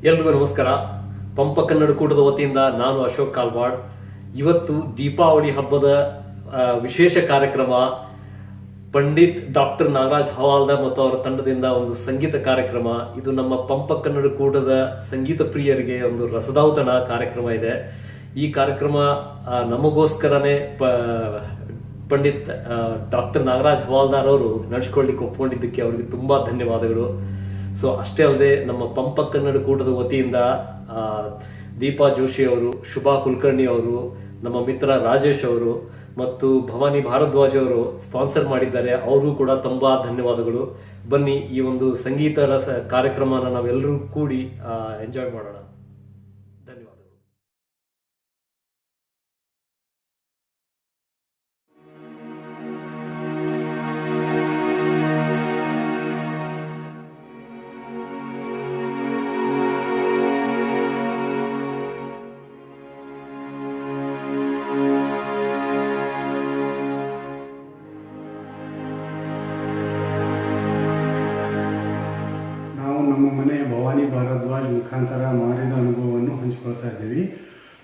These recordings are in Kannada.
ಎಲ್ರಿಗೂ ನಮಸ್ಕಾರ. ಪಂಪ ಕನ್ನಡ ಕೂಟದ ವತಿಯಿಂದ ನಾನು ಅಶೋಕ್ ಕಾಲ್ವಾಡ್. ಇವತ್ತು ದೀಪಾವಳಿ ಹಬ್ಬದ ವಿಶೇಷ ಕಾರ್ಯಕ್ರಮ ಪಂಡಿತ್ ಡಾಕ್ಟರ್ ನಾಗರಾಜ್ ಹವಾಲ್ದಾರ್ ಮತ್ತು ಅವರ ತಂಡದಿಂದ ಒಂದು ಸಂಗೀತ ಕಾರ್ಯಕ್ರಮ. ಇದು ನಮ್ಮ ಪಂಪ ಕನ್ನಡ ಕೂಟದ ಸಂಗೀತ ಪ್ರಿಯರಿಗೆ ಒಂದು ರಸದೌತಣ ಕಾರ್ಯಕ್ರಮ ಇದೆ. ಈ ಕಾರ್ಯಕ್ರಮ ನಮಗೋಸ್ಕರನೇ ಪಂಡಿತ್ ಡಾಕ್ಟರ್ ನಾಗರಾಜ್ ಹವಾಲ್ದಾರ್ ಅವರು ನಡೆಸ್ಕೊಳ್ಳಿಕ್ಕೆ ಒಪ್ಕೊಂಡಿದ್ದಕ್ಕೆ ಅವರಿಗೆ ತುಂಬಾ ಧನ್ಯವಾದಗಳು. ಸೊ ಅಷ್ಟೇ ಅಲ್ಲದೆ ನಮ್ಮ ಪಂಪ ಕನ್ನಡ ಕೂಟದ ವತಿಯಿಂದ ದೀಪಾ ಜೋಶಿ ಅವರು, ಶುಭಾ ಕುಲಕರ್ಣಿ ಅವರು, ನಮ್ಮ ಮಿತ್ರ ರಾಜೇಶ್ ಅವರು ಮತ್ತು ಭವಾನಿ ಭಾರದ್ವಾಜ್ ಅವರು ಸ್ಪಾನ್ಸರ್ ಮಾಡಿದ್ದಾರೆ. ಅವರು ಕೂಡ ತುಂಬಾ ಧನ್ಯವಾದಗಳು. ಬನ್ನಿ ಈ ಒಂದು ಸಂಗೀತ ಕಾರ್ಯಕ್ರಮನ ನಾವೆಲ್ಲರೂ ಕೂಡಿ ಎಂಜಾಯ್ ಮಾಡೋಣ. ಧನ್ಯವಾದಗಳು. ನಮ್ಮ ಮನೆಯ ಭವಾನಿ ಭಾರದ್ವಾಜ್ ಮುಖಾಂತರ ಮಾರಿದ ಅನುಭವವನ್ನು ಹಂಚಿಕೊಳ್ತಾ ಇದ್ದೀವಿ.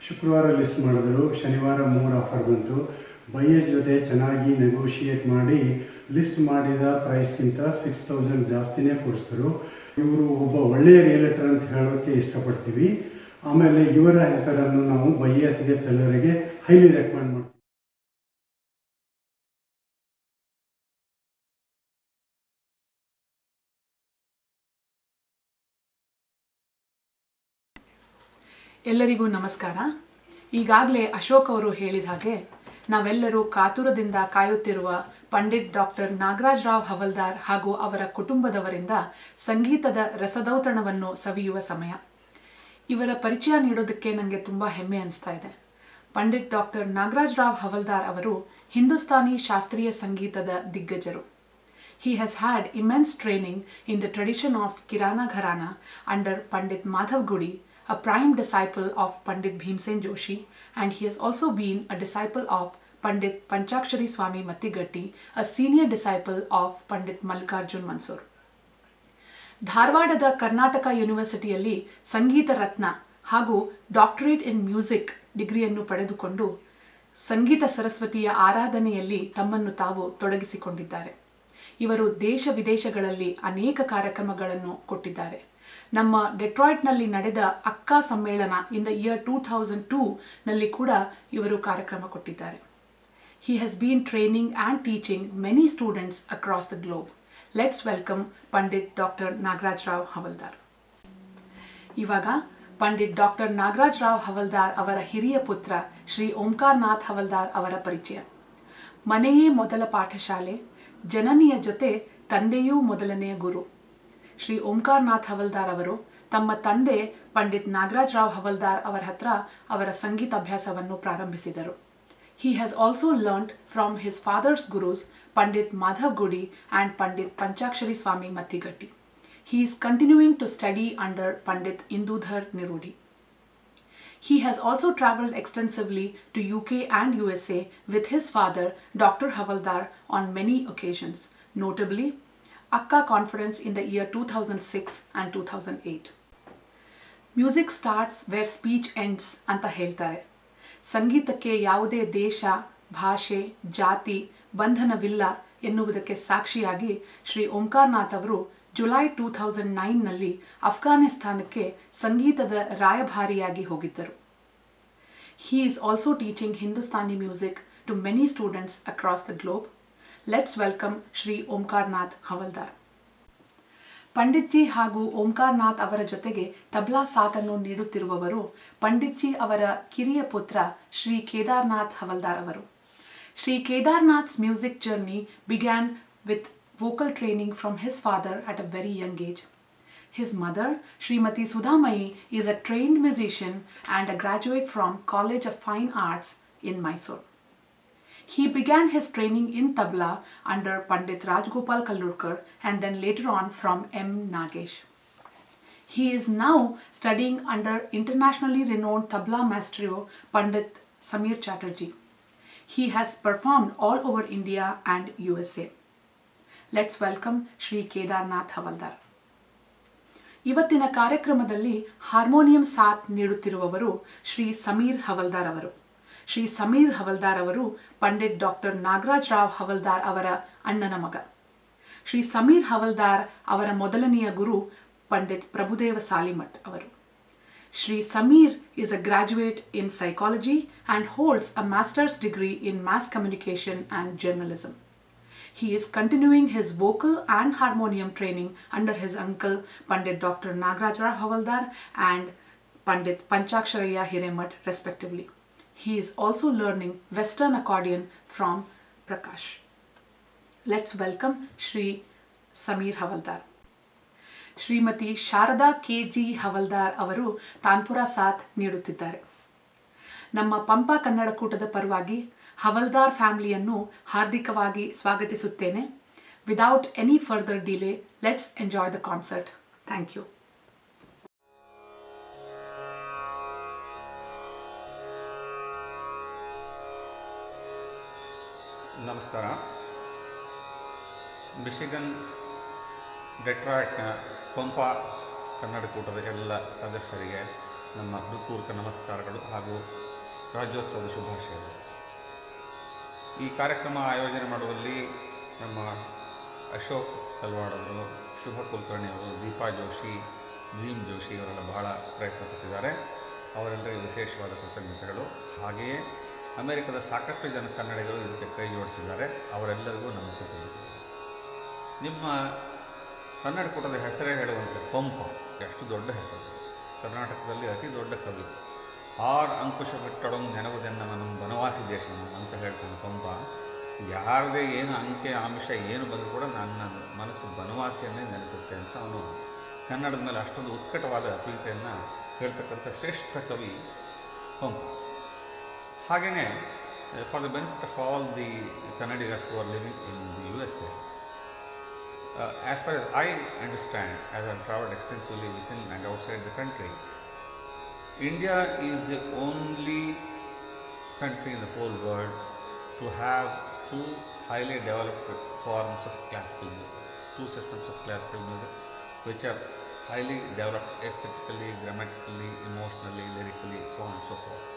ಶುಕ್ರವಾರ ಲಿಸ್ಟ್ ಮಾಡಿದ್ರು, ಶನಿವಾರ 3 ಆಫರ್ ಬಂತು. ಬೈಯಸ್ ಜೊತೆ ಚೆನ್ನಾಗಿ ನೆಗೋಷಿಯೇಟ್ ಮಾಡಿ ಲಿಸ್ಟ್ ಮಾಡಿದ ಪ್ರೈಸ್ಗಿಂತ 6000 ಜಾಸ್ತಿನೇ ಕೊಡಿಸಿದ್ರು. ಇವರು ಒಬ್ಬ ಒಳ್ಳೆಯ ರಿಯಲ್ಟರ್ ಅಂತ ಹೇಳೋಕ್ಕೆ ಇಷ್ಟಪಡ್ತೀವಿ. ಆಮೇಲೆ ಇವರ ಹೆಸರನ್ನು ನಾವು ಬೈಯಸ್ಗೆ ಸೆಲ್ಲರಿಗೆ ಹೈಲಿ ರೆಕಮೆಂಡ್ ಮಾಡ್ತೀವಿ. ಎಲ್ಲರಿಗೂ ನಮಸ್ಕಾರ. ಈಗಾಗಲೇ ಅಶೋಕ್ ಅವರು ಹೇಳಿದ ಹಾಗೆ ನಾವೆಲ್ಲರೂ ಕಾತುರದಿಂದ ಕಾಯುತ್ತಿರುವ ಪಂಡಿತ್ ಡಾಕ್ಟರ್ ನಾಗರಾಜ್ ರಾವ್ ಹವಾಲ್ದಾರ್ ಹಾಗೂ ಅವರ ಕುಟುಂಬದವರಿಂದ ಸಂಗೀತದ ರಸದೌತಣವನ್ನು ಸವಿಯುವ ಸಮಯ. ಇವರ ಪರಿಚಯ ನೀಡೋದಕ್ಕೆ ನನಗೆ ತುಂಬ ಹೆಮ್ಮೆ ಅನಿಸ್ತಾ ಇದೆ. ಪಂಡಿತ್ ಡಾಕ್ಟರ್ ನಾಗರಾಜ್ ರಾವ್ ಹವಾಲ್ದಾರ್ ಅವರು ಹಿಂದೂಸ್ತಾನಿ ಶಾಸ್ತ್ರೀಯ ಸಂಗೀತದ ದಿಗ್ಗಜರು. He has had immense training in the tradition of Kirana Gharana under Pandit Madhav Gudi, a prime disciple of Pandit Bhimsen Joshi, and he has also been a disciple of Pandit Panchakshari Swami Mattigatti, a senior disciple of Pandit Mallikarjun Mansur. ಧಾರವಾಡದ ಕರ್ನಾಟಕ ಯೂನಿವರ್ಸಿಟಿಯಲ್ಲಿ ಸಂಗೀತ ರತ್ನ ಹಾಗೂ ಡಾಕ್ಟರೇಟ್ ಇನ್ ಮ್ಯೂಸಿಕ್ ಡಿಗ್ರಿಯನ್ನು ಪಡೆದುಕೊಂಡು ಸಂಗೀತ ಸರಸ್ವತಿಯ ಆರಾಧನೆಯಲ್ಲಿ ತಮ್ಮನ್ನು ತಾವು ತೊಡಗಿಸಿಕೊಂಡಿದ್ದಾರೆ. ಇವರು ದೇಶ ವಿದೇಶಗಳಲ್ಲಿ ಅನೇಕ ಕಾರ್ಯಕ್ರಮಗಳನ್ನು ಕೊಟ್ಟಿದ್ದಾರೆ. ನಮ್ಮ ಡೆಟ್ರಾಯ್ಟ್ನಲ್ಲಿ ನಡೆದ ಅಕ್ಕಾ ಸಮ್ಮೇಳನ ಇನ್ ದ ಇಯರ್ 2002 ನಲ್ಲಿ ಕೂಡ ಇವರು ಕಾರ್ಯಕ್ರಮ ಕೊಟ್ಟಿದ್ದಾರೆ. He has been training and teaching many students across the globe. Let's welcome Pandit doctor Nagaraj Rao Havaldar. ಇವಾಗ ಪಂಡಿತ್ ಡಾಕ್ಟರ್ ನಾಗರಾಜ್ ರಾವ್ ಹವಾಲ್ದಾರ್ ಅವರ ಹಿರಿಯ ಪುತ್ರ ಶ್ರೀ ಓಂಕಾರನಾಥ್ ಹವಾಲ್ದಾರ್ ಅವರ ಪರಿಚಯ. ಮನೆಯೇ ಮೊದಲ ಪಾಠಶಾಲೆ, ಜನನಿಯ ಜೊತೆ ತಂದೆಯೂ ಮೊದಲನೆಯ ಗುರು. ಶ್ರೀ ಓಂಕಾರನಾಥ್ ಹವಾಲ್ದಾರ್ ಅವರು ತಮ್ಮ ತಂದೆ ಪಂಡಿತ್ ನಾಗರಾಜ್ ರಾವ್ ಹವಾಲ್ದಾರ್ ಅವರ ಹತ್ರ ಅವರ ಸಂಗೀತ ಅಭ್ಯಾಸವನ್ನು ಪ್ರಾರಂಭಿಸಿದರು. He has also learnt from his father's gurus Pandit Madhav Gudi and Pandit Panchakshari Swami Mattigatti. He is continuing to study under Pandit Indudhar Nirudi. He has also travelled extensively to UK and USA with his father Dr. Hawaldar on many occasions, notably Akka Conference in the year 2006 and 2008. Music starts where speech ends ಅಂತ ಹೇಳ್ತಾರೆ. ಸಂಗೀತಕ್ಕೆ ಯಾವುದೇ ದೇಶ, ಭಾಷೆ, ಜಾತಿ ಬಂಧನವಿಲ್ಲ ಎನ್ನುವುದಕ್ಕೆ ಸಾಕ್ಷಿಯಾಗಿ ಶ್ರೀ ಓಂಕಾರನಾಥ್ ಅವರು ಜುಲೈ 2009ನಲ್ಲಿ ಅಫ್ಘಾನಿಸ್ತಾನಕ್ಕೆ ಸಂಗೀತದ ರಾಯಭಾರಿಯಾಗಿ ಹೋಗಿದ್ದರು. He is also teaching Hindustani music to many students across the globe. Let's welcome Shri Omkarnath ಹವಾಲ್ದಾರ್. ಪಂಡಿತ್ಜಿ ಹಾಗೂ ಓಂಕಾರನಾಥ್ ಅವರ ಜೊತೆಗೆ ತಬ್ಲಾ ಸಾಥನ್ನು ನೀಡುತ್ತಿರುವವರು ಪಂಡಿತ್ಜಿ ಅವರ ಕಿರಿಯ ಪುತ್ರ ಶ್ರೀ ಕೇದಾರ್ನಾಥ್ ಹವಾಲ್ದಾರ್ ಅವರು. Shri Kedarnath's music journey began with vocal training from his father at a very young age. His mother, Srimati Sudhamayi, is a trained musician and a graduate from College of Fine Arts in Mysore. He began his training in tabla under Pandit Rajgopal Kallurkar and then later on from M. Nagesh. He is now studying under internationally renowned tabla maestro Pandit Samir Chatterjee. He has performed all over India and USA. Let's welcome Shri Kedarnath Hawaldar. ಇವತ್ತಿನ ಕಾರ್ಯಕ್ರಮದಲ್ಲಿ ಹಾರ್ಮೋನಿಯಂ ಸಾಥ್ ನೀಡುತ್ತಿರುವವರು ಶ್ರೀ ಸಮೀರ್ ಹವಲ್ದಾರ್ ಅವರು. ಶ್ರೀ ಸಮೀರ್ ಹವಲ್ದಾರ್ ಅವರು ಪಂಡಿತ್ ಡಾಕ್ಟರ್ ನಾಗರಾಜ್ ರಾವ್ ಹವಲ್ದಾರ್ ಅವರ ಅಣ್ಣನ ಮಗ. ಶ್ರೀ ಸಮೀರ್ ಹವಲ್ದಾರ್ ಅವರ ಮೊದಲನೆಯ ಗುರು ಪಂಡಿತ್ ಪ್ರಭುದೇವ ಸಾಲಿಮಠ್ ಅವರು. Shri Samir is a graduate in psychology and holds a master's degree in mass communication and journalism. He is continuing his vocal and harmonium training under his uncle Pandit Dr. Nagaraj Rao Havaldar and Pandit Panchaksharaya Hiremath respectively. He is also learning Western accordion from Prakash. Let's welcome Shri Samir Havaldar. Shrimati Sharada K G. Havaldar ಅವರು ತಾನ್ಪುರ ಸಾಥ್ ನೀಡುತ್ತಿದ್ದಾರೆ. ನಮ್ಮ ಪಂಪ ಕನ್ನಡಕೂಟದ ಪರವಾಗಿ ಹವಲ್ದಾರ್ ಫ್ಯಾಮಿಲಿಯನ್ನು ಹಾರ್ದಿಕವಾಗಿ ಸ್ವಾಗತಿಸುತ್ತೇನೆ. Without any further delay, let's enjoy the concert. Thank you. ನಮಸ್ಕಾರ. ಮಿಶಿಗನ್ ಡೆಟ್ರಾಯ್ಟ್ನ ಪಂಪ ಕನ್ನಡಕೂಟದ ಎಲ್ಲ ಸದಸ್ಯರಿಗೆ ನಮ್ಮ ಹೃತ್ಪೂರ್ವಕ ನಮಸ್ಕಾರಗಳು ಹಾಗೂ ರಾಜ್ಯೋತ್ಸವದ ಶುಭಾಶಯಗಳು. ಈ ಕಾರ್ಯಕ್ರಮ ಆಯೋಜನೆ ಮಾಡುವಲ್ಲಿ ನಮ್ಮ ಅಶೋಕ್ ಕಲ್ವಾಡ್ ಅವರು, ಶುಭ ಕುಲಕರ್ಣಿ ಅವರು, ದೀಪಾ ಜೋಶಿ, ಭೀಮ್ ಜೋಶಿ ಇವರೆಲ್ಲ ಬಹಳ ಪ್ರಯತ್ನ ಪಟ್ಟಿದ್ದಾರೆ. ಅವರೆಲ್ಲರಿಗೂ ವಿಶೇಷವಾದ ಕೃತಜ್ಞತೆಗಳು. ಹಾಗೆಯೇ ಅಮೆರಿಕದ ಸಾಕಷ್ಟು ಜನ ಕನ್ನಡಿಗರು ಇದಕ್ಕೆ ಕೈ ಜೋಡಿಸಿದ್ದಾರೆ. ಅವರೆಲ್ಲರಿಗೂ ನಮ್ಮ ಕೃತಜ್ಞತೆಗಳು. ನಿಮ್ಮ ಕನ್ನಡಕೂಟದ ಹೆಸರೇ ಹೇಳುವಂತೆ ಪಂಪ ಎಷ್ಟು ದೊಡ್ಡ ಹೆಸರು. ಕರ್ನಾಟಕದಲ್ಲಿ ಅತಿ ದೊಡ್ಡ ಕವಿ. ಅಂಕುಶ ಬಿಟ್ಟೊಡಂ ನೆನವುದೆನ್ನವನು ಬನವಾಸಿ ದೇಶಂ ಅಂತ ಹೇಳ್ತಾನೆ ಪಂಪ. ಯಾರದೇ ಏನು ಅಂಕೆ ಆಮಿಷ ಏನು ಬಂದರೂ ಕೂಡ ನನ್ನ ಮನಸ್ಸು ಬನವಾಸಿಯನ್ನೇ ನೆನೆಸುತ್ತೆ ಅಂತ ಅವನು ಕನ್ನಡದ ಮೇಲೆ ಅಷ್ಟೊಂದು ಉತ್ಕಟವಾದ ಪ್ರೀತಿಯನ್ನು ಹೇಳ್ತಕ್ಕಂಥ ಶ್ರೇಷ್ಠ ಕವಿ ಪಂಪ. ಹಾಗೆಯೇ for the benefit of all the ಕನ್ನಡಿಗರ್ಸ್ who are living in the USA, as far as I understand, as I have travelled extensively within and outside the country, India is the only country in the whole world to have two highly developed forms of classical music, two systems of classical music which are highly developed aesthetically, grammatically, emotionally, lyrically, so on and so forth.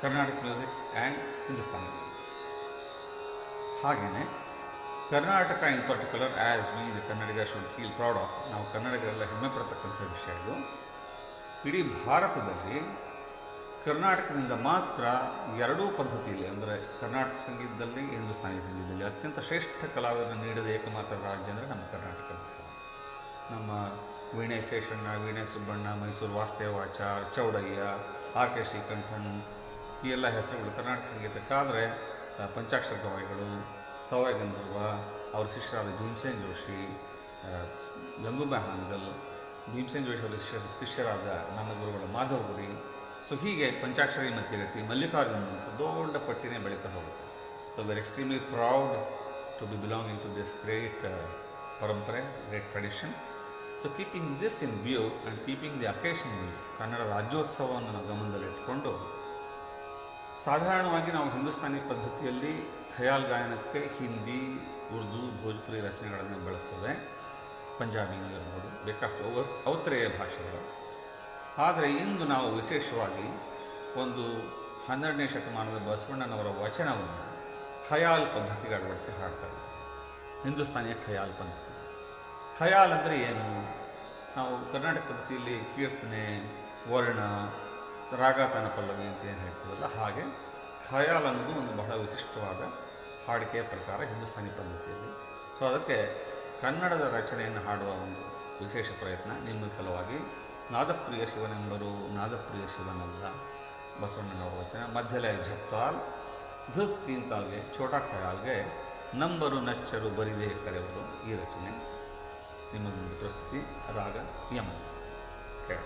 Carnatic music and Hindustani music. ಹಾಗೆಯೇ ಕರ್ನಾಟಕ ಇನ್ particular, as we the Kannadiga should feel proud of, ನಾವು ಕನ್ನಡಿಗರೆಲ್ಲ ಹೆಮ್ಮೆ ಪಡ್ತಕ್ಕಂಥ ವಿಷಯ ಇದು. ಇಡೀ ಭಾರತದಲ್ಲಿ ಕರ್ನಾಟಕದಿಂದ ಮಾತ್ರ ಎರಡೂ ಪದ್ಧತಿಯಲ್ಲಿ, ಅಂದರೆ ಕರ್ನಾಟಕ ಸಂಗೀತದಲ್ಲಿ, ಹಿಂದೂಸ್ತಾನಿ ಸಂಗೀತದಲ್ಲಿ ಅತ್ಯಂತ ಶ್ರೇಷ್ಠ ಕಲಾವಿದರನ್ನು ನೀಡಿದ ಏಕಮಾತ್ರ ರಾಜ್ಯ ಅಂದರೆ ನಮ್ಮ ಕರ್ನಾಟಕ. ನಮ್ಮ ವೀಣೆ ಶೇಷಣ್ಣ, ವೀಣೆ ಸುಬ್ಬಣ್ಣ, ಮೈಸೂರು ವಾಸ್ತೇವಾಚಾರ್, ಚೌಡಯ್ಯ, R.K. ಶ್ರೀಕಂಠನ್, ಈ ಎಲ್ಲ ಹೆಸರುಗಳು ಕರ್ನಾಟಕ ಸಂಗೀತಕ್ಕಾದರೆ ಪಂಚಾಕ್ಷರ ಗವಾಯಿಗಳು, ಸವಾಯಿ ಗಂಧರ್ವ, ಅವರ ಶಿಷ್ಯರಾದ ಭೀಮಸೇನ್ ಜೋಶಿ, ಗಂಗೂಬಾಯಿ ಹಾನಗಲ್, ಭೀಮಸೇನ್ ಜೋಶಿ ಅವರ ಶಿಷ್ಯರಾದ ನನ್ನ ಗುರುಗಳು ಮಾಧವಗುರಿ. ಸೊ ಹೀಗೆ ಪಂಚಾಕ್ಷರಿ ಮಧ್ಯಗತಿ, ಮಲ್ಲಿಕಾರ್ಜುನ್ ದೊಡ್ಡ ಪಟ್ಟಿನೇ ಬೆಳೀತಾ ಹೋಗುತ್ತೆ. So we are extremely proud to be belonging to this great ಪರಂಪರೆ, great tradition. So keeping this in view and keeping the occasion view, Kannada ರಾಜ್ಯೋತ್ಸವವನ್ನು ನಾವು ಗಮನದಲ್ಲಿಟ್ಟುಕೊಂಡು, ಸಾಧಾರಣವಾಗಿ ನಾವು ಹಿಂದೂಸ್ತಾನಿ ಪದ್ಧತಿಯಲ್ಲಿ ಖಯಾಲ್ ಗಾಯನಕ್ಕೆ ಹಿಂದಿ, ಉರ್ದು, ಭೋಜ್ಪುರಿ ರಚನೆಗಳನ್ನು ಬಳಸ್ತದೆ. ಪಂಜಾಬಿನೂ ಇರ್ಬೋದು, ಬೇಕಾಷ್ಟು ಔತ್ತರೇಯ ಭಾಷೆಗಳು. ಆದರೆ ಇಂದು ನಾವು ವಿಶೇಷವಾಗಿ ಒಂದು 12ನೇ ಶತಮಾನದ ಬಸವಣ್ಣನವರ ವಚನವನ್ನು ಖಯಾಲ್ ಪದ್ಧತಿಗೆ ಅಳವಡಿಸಿ ಹಾಡ್ತಾ ಇದ್ದೀವಿ. ಹಿಂದೂಸ್ತಾನಿಯ ಖಯಾಲ್ ಪದ್ಧತಿ. ಖಯಾಲ್ ಅಂದರೆ ಏನು? ನಾವು ಕರ್ನಾಟಕ ಪದ್ಧತಿಯಲ್ಲಿ ಕೀರ್ತನೆ, ವರ್ಣ, ರಾಗತಾನ ಪಲ್ಲವಿ ಅಂತ ಏನು ಹೇಳ್ತೀವಲ್ಲ, ಹಾಗೆ ಖಯಾಲ್ ಅನ್ನೋದು ಒಂದು ಬಹಳ ವಿಶಿಷ್ಟವಾದ ಹಾಡಿಕೆಯ ಪ್ರಕಾರ ಹಿಂದೂಸ್ತಾನಿ ಪದ್ಧತಿಯಲ್ಲಿ. ಸೊ ಅದಕ್ಕೆ ಕನ್ನಡದ ರಚನೆಯನ್ನು ಹಾಡುವ ಒಂದು ವಿಶೇಷ ಪ್ರಯತ್ನ ನಿಮ್ಮ ಸಲುವಾಗಿ. ನಾದಪ್ರಿಯ ಶಿವನೆಂಬರು ನಾದಪ್ರಿಯ ಶಿವನಲ್ಲ, ಬಸವಣ್ಣನವರ ವಚನ. ಮಧ್ಯಲೆ ಝಪ್ತಾಲ್ ಧೃತ್ ತೀಂತಾಲ್ಗೆ, ಛೋಟಾ ಖಯಾಲ್ಗೆ ನಂಬರು ನಚ್ಚರು ಬರಿದೇ ಕರೆವರು, ಈ ರಚನೆ ನಿಮ್ಮ ಮುಂದೆ ಪ್ರಸ್ತುತಿ. ರಾಗ ಯಮ. ಕೇಳ.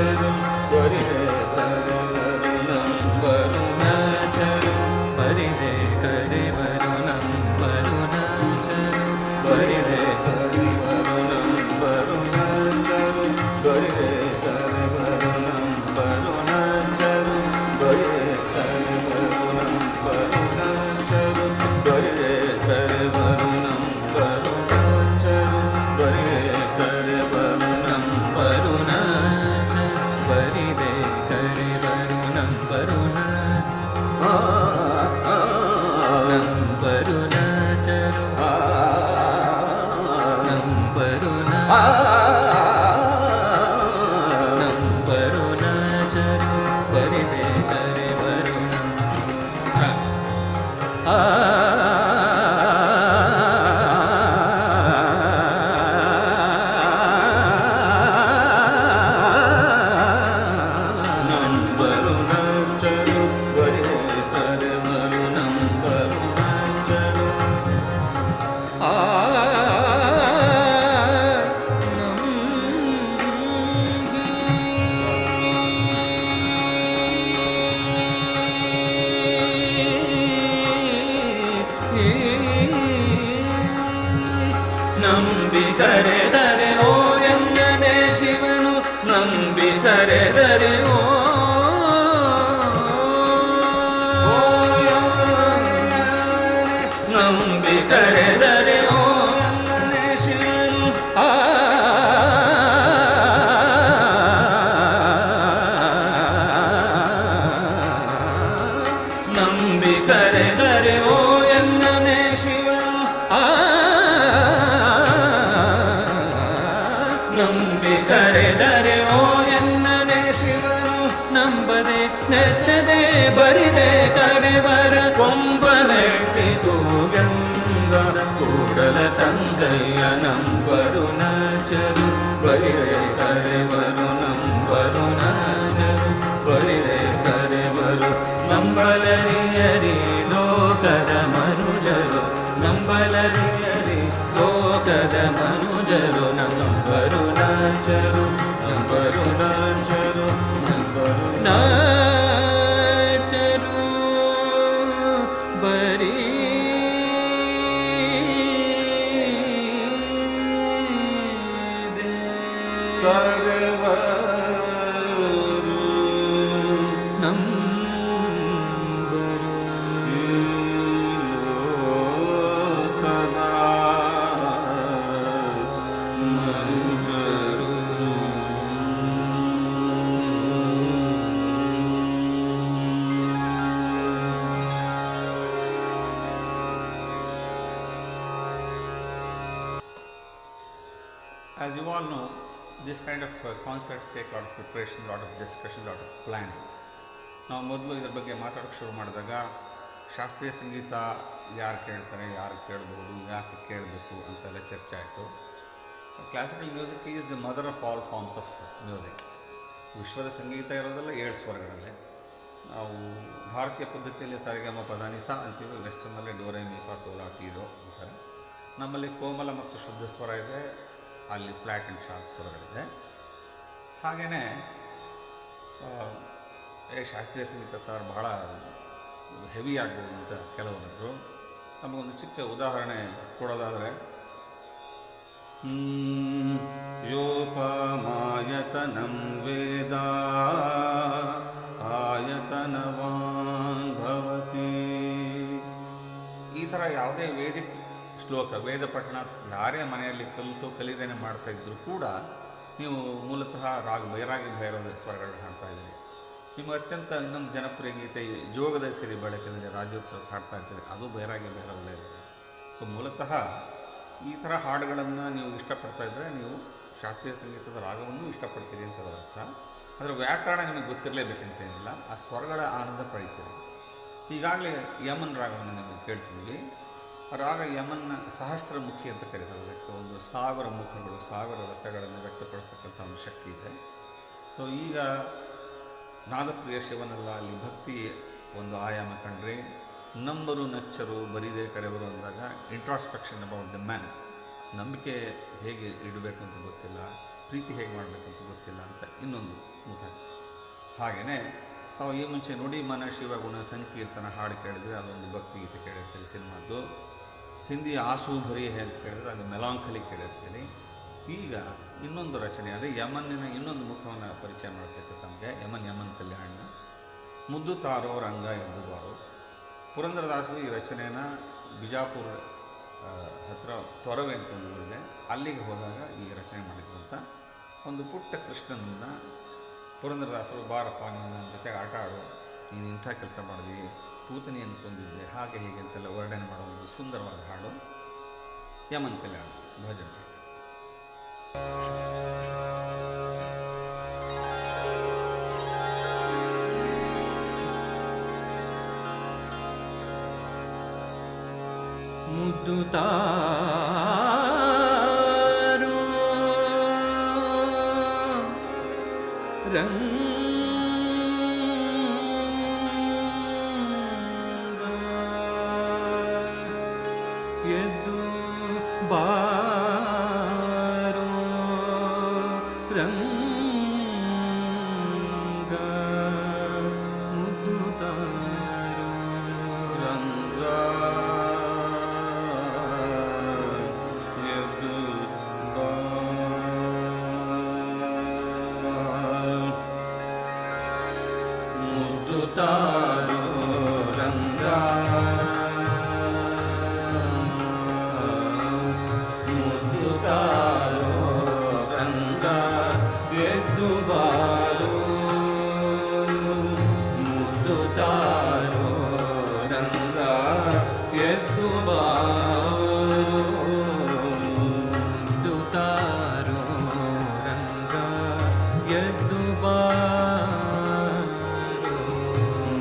ಚರು ಬರಿದೆ ಕರೆ ಬರು ನಂಬರು ಚರು ಬರಿದೆ ಕರೆ ಬರು ನಂಬರು ಚರು ಬರಿದೆ ಕರೆ ಬರು ನಂಬರು ಚರು ಬರಿದೆ ಕರೆ ಬರು ನಂಬರು ಚರು ಬರಿದೆ ಕರೆ ಬರು ನಂಬರು ಚರು ಬರಿದೆ ಕರೆ ಬರು ನಂಬರು ಚರು ಬರಿದೆ ಕರೆ ಬರು ನಂಬರು ಚರು ಬರಿದೆ ಕರೆ ಬರು ನಂಬರು ನಂಬರು ಚರು ನಂಬರು ನಂಬರು ಚರು ಬರಿದೆ ಕರೆ ಬರು ನಂಬರು ಚರು ಬರಿದೆ ಕರೆ ಬರು ನಂಬರು ಚರು ನಂಬಿ ಕರೆದರೆ ಓ ಎನ್ನನೆ ಶಿವನು ನಂಬಿ ಕರೆದರೆ ಓ ನಂಬಿ ಕರೆದರೆ ಓ ಎನ್ನನೆ ಶಿವನು ನಂಬಿ ಕರೆದರೆ ಓ ಎನ್ನನೆ ಶಿವನು ನಂಬಿ ಕರೆದರೆ ಓ ಎನ್ನನೆ ಶಿವನು ನಂಬದೆ ನೆಚ್ಚದೆ ಬರಿದೆ ಕರೆವರ ಕೊಂಬನೆಟ್ಟಿದು ಗಂಗ ಕೂಡಲ ಸಂಗಯ್ಯ ನಂಬರು ನಾಚರು ಬರಿದೆ ಕರೆವರು ನಂಬರು ನಾಚರು ಬರಿದೆ ಕರೆವರು ನಂಬಲರಿಯರಿ ಲೋಕದ ಮನುಜರು ನಂಬಲರಿಯರಿ ಲೋಕದ ಮನುಜರು ನಂಬರು ನಾಚರು ನಂಬರು ನಾಚರು ನಂಬರು ನಾಚರು ಬರೀ ಕರೆವರು ನಂಬರು ಲೋಕದ ಮನುಜರು As you all know, this kind of concerts take a lot of preparation, a lot of discussion, a lot of planning. ನಾವು ಮೊದಲು ಇದ್ರ ಬಗ್ಗೆ ಮಾತಾಡೋಕ್ಕೆ ಶುರು ಮಾಡಿದಾಗ ಶಾಸ್ತ್ರೀಯ ಸಂಗೀತ ಯಾರು ಕೇಳ್ತಾರೆ, ಯಾರು ಕೇಳಬಹುದು, ಯಾಕೆ ಕೇಳಬೇಕು ಅಂತೆಲ್ಲ ಚರ್ಚೆ ಆಯಿತು. Classical music is the mother of all forms of music. ವಿಶ್ವದ ಸಂಗೀತ ಇರೋದೆಲ್ಲ 7 ಸ್ವರಗಳಲ್ಲೇ. ನಾವು ಭಾರತೀಯ ಪದ್ಧತಿಯಲ್ಲಿ ಸರಿಗಮ ಪದಾನಿಸ ಅಂತೀವಿ, ವೆಸ್ಟರ್ನಲ್ಲಿ ಡೋರೆ ಮಿ ಫಾ ಸೋಲಾ ಟೀಡೋ ಅಂತಾರೆ. ನಮ್ಮಲ್ಲಿ ಕೋಮಲ ಮತ್ತು ಶುದ್ಧ ಸ್ವರ ಇದೆ, ಅಲ್ಲಿ ಫ್ಲ್ಯಾಟ್ ಆ್ಯಂಡ್ ಶಾರ್ಪ್ ಸ್ವರಗಳಿದೆ. ಹಾಗೆಯೇ ಶಾಸ್ತ್ರೀಯ ಸಂಗೀತ ಸರ್ ಬಹಳ ಹೆವಿ ಆಗ್ಬೋದು ಅಂತ ಕೆಲವೊಂದು. ನಮಗೊಂದು ಚಿಕ್ಕ ಉದಾಹರಣೆ ಕೊಡೋದಾದರೆ, ಯೋಪಮಾಯತನಂ ವೇದ ಆಯತನವಾನ್ ಭವತಿ. ಈ ಥರ ಯಾವುದೇ ವೇದಿಕ್ ಶ್ಲೋಕ, ವೇದ ಪಠಣ ಯಾರೇ ಮನೆಯಲ್ಲಿ ಕಲಿದೇನೆ ಮಾಡ್ತಾಯಿದ್ರು ಕೂಡ ನೀವು ಮೂಲತಃ ಬೈರಾಗಿ ಭೈರವ ಸ್ವರಗಳನ್ನ ಹಾಡ್ತಾ ಇದ್ದೀರಿ. ನಿಮಗೆ ಅತ್ಯಂತ ಇನ್ನೊಂದು ಜನಪ್ರಿಯ ಗೀತೆ ಜೋಗದ ಸಿರಿ ಬೆಳಕಿನಲ್ಲಿ ರಾಜ್ಯೋತ್ಸವಕ್ಕೆ ಹಾಡ್ತಾ ಇರ್ತೀರಿ, ಅದು ಬೈರಾಗಿ ಭೈರವಲ್ಲೇ ಇರೋದು. ಸೊ ಮೂಲತಃ ಈ ಥರ ಹಾಡುಗಳನ್ನು ನೀವು ಇಷ್ಟಪಡ್ತಾ ಇದ್ದರೆ ನೀವು ಶಾಸ್ತ್ರೀಯ ಸಂಗೀತದ ರಾಗವನ್ನು ಇಷ್ಟಪಡ್ತೀರಿ ಅಂತ ಅರ್ಥ. ಅದರ ವ್ಯಾಕರಣ ನಿಮಗೆ ಗೊತ್ತಿರಲೇಬೇಕಂತೇನಿಲ್ಲ, ಆ ಸ್ವರಗಳ ಆನಂದ ಪಡಿತೀರಿ. ಈಗಾಗಲೇ ಯಮನ್ ರಾಗವನ್ನು ನಿಮಗೆ ಕೇಳಿಸಿದ್ವಿ. ರಾಗ ಯಮನ್ನ ಸಹಸ್ರಮುಖಿ ಅಂತ ಕರೀತಾರೆ. ಒಂದು 1000 ಮುಖಗಳು, 1000 ರಸಗಳನ್ನು ವ್ಯಕ್ತಪಡಿಸ್ತಕ್ಕಂಥ ಒಂದು ಶಕ್ತಿ ಇದೆ. ಸೊ ಈಗ ನಾದಪ್ರಿಯ ಶಿವನಲ್ಲ, ಅಲ್ಲಿ ಭಕ್ತಿ ಒಂದು ಆಯಾಮ ಕಂಡ್ರೆ, ನಂಬರು ನಚ್ಚರು ಬರಿದೆ ಕರೆವರು ಅಂದಾಗ ಇಂಟ್ರಾಸ್ಪೆಕ್ಷನ್ ಅಬೌಟ್ ದ ಮ್ಯಾನ್. ನಂಬಿಕೆ ಹೇಗೆ ಇಡಬೇಕು ಅಂತ ಗೊತ್ತಿಲ್ಲ, ಪ್ರೀತಿ ಹೇಗೆ ಮಾಡಬೇಕಂತ ಗೊತ್ತಿಲ್ಲ ಅಂತ ಇನ್ನೊಂದು ಮುಖ. ಹಾಗೆಯೇ ತಾವು ಈ ಮುಂಚೆ ನುಡಿ ಮನ ಶಿವಗುಣ ಸಂಕೀರ್ತನ ಹಾಡು ಕೇಳಿದರೆ ಅದೊಂದು ಭಕ್ತಿಗೀತೆ ಕೇಳಿರ್ತೀರಿ ಸಿನಿಮಾದ್ದು. ಹಿಂದಿ ಆಸು ಭರಿ ಹೇ ಅಂತ ಕೇಳಿದ್ರೆ ಅದು ಮೆಲಾಂಕಲಿ ಕೇಳಿರ್ತೀರಿ. ಈಗ ಇನ್ನೊಂದು ರಚನೆ ಅದೇ ಯಮನ್ನಿನ ಇನ್ನೊಂದು ಮುಖವನ್ನು ಪರಿಚಯ ಮಾಡಿಸ್ತೈತೆ ತಮಗೆ. ಯಮನ್ ಕಲ್ಯಾಣ ಮುದ್ದು ತಾರೋ ರಂಗ ಎಂದು ಬಾರೋ. ಪುರಂದರದಾಸರು ಈ ರಚನೆಯನ್ನು ಬಿಜಾಪುರ ಹತ್ರ ತೊರವೆ ಅಂತ ಒಂದು ಊರಿದೆ, ಅಲ್ಲಿಗೆ ಹೋದಾಗ ಈ ರಚನೆ ಮಾಡಿದ್ರಂತ. ಒಂದು ಪುಟ್ಟ ಕೃಷ್ಣನನ್ನು ಪುರಂದರದಾಸರು ಬಾರಪ್ಪ ನೀನು ನನ್ನ ಜೊತೆಗೆ ಆಟ ಆಡು, ನೀನು ಇಂಥ ಕೆಲಸ ಮಾಡಿದ್ವಿ, ಪೂತನಿಯನ್ನು ಕೊಂದಿದ್ದೆ, ಹಾಗೆ ಹೀಗೆ ಅಂತೆಲ್ಲ ವರ್ಣನೆ ಮಾಡೋ ಒಂದು ಸುಂದರವಾದ ಹಾಡು ಯಮನ್ ಕಲ್ಯಾಣ ಭಜನ್. ಮುದ್ದು ತಾರೋ ರಂಗ ಎದ್ದು ಬಾರೋ ರಂಗ ಮುದ್ದು ತಾರೋ ರಂಗ ತಾರೋ ರಂಗ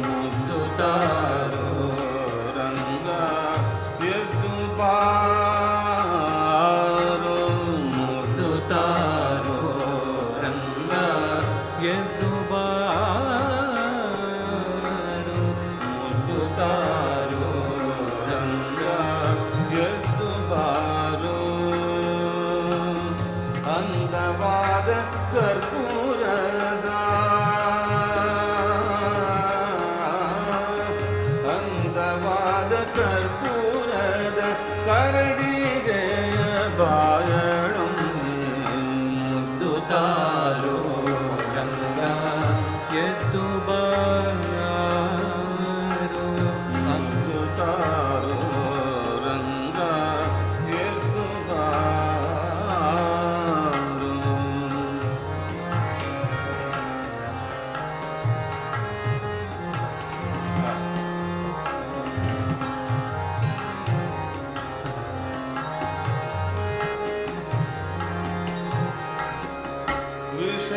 ಮುದ್ದು ತಾರೋ ರಂಗ ಎದ್ದು ಬಾರೋ ಮುದ್ದು ತಾರೋ ರಂಗ ಎದ್ದು ಬಾರೋ ಮುದ್ದು ತಾರೋ ರಂಗ ಎದ್ದು ಬಾರೋ ಅಂದವಾದ ಕರ್ಪೂರದ ಅಂದವಾದ ಕರ್ಪೂರದ ಕರಡಿಗೆ ಬಾಯಳೊಮ್ಮೆ ಮುದ್ದು ತಾರೋ ರಂಗ ಎದ್ದು ಬಾರೋ ಮುದ್ದು ತಾರೋ ರಂಗ ಎದ್ದು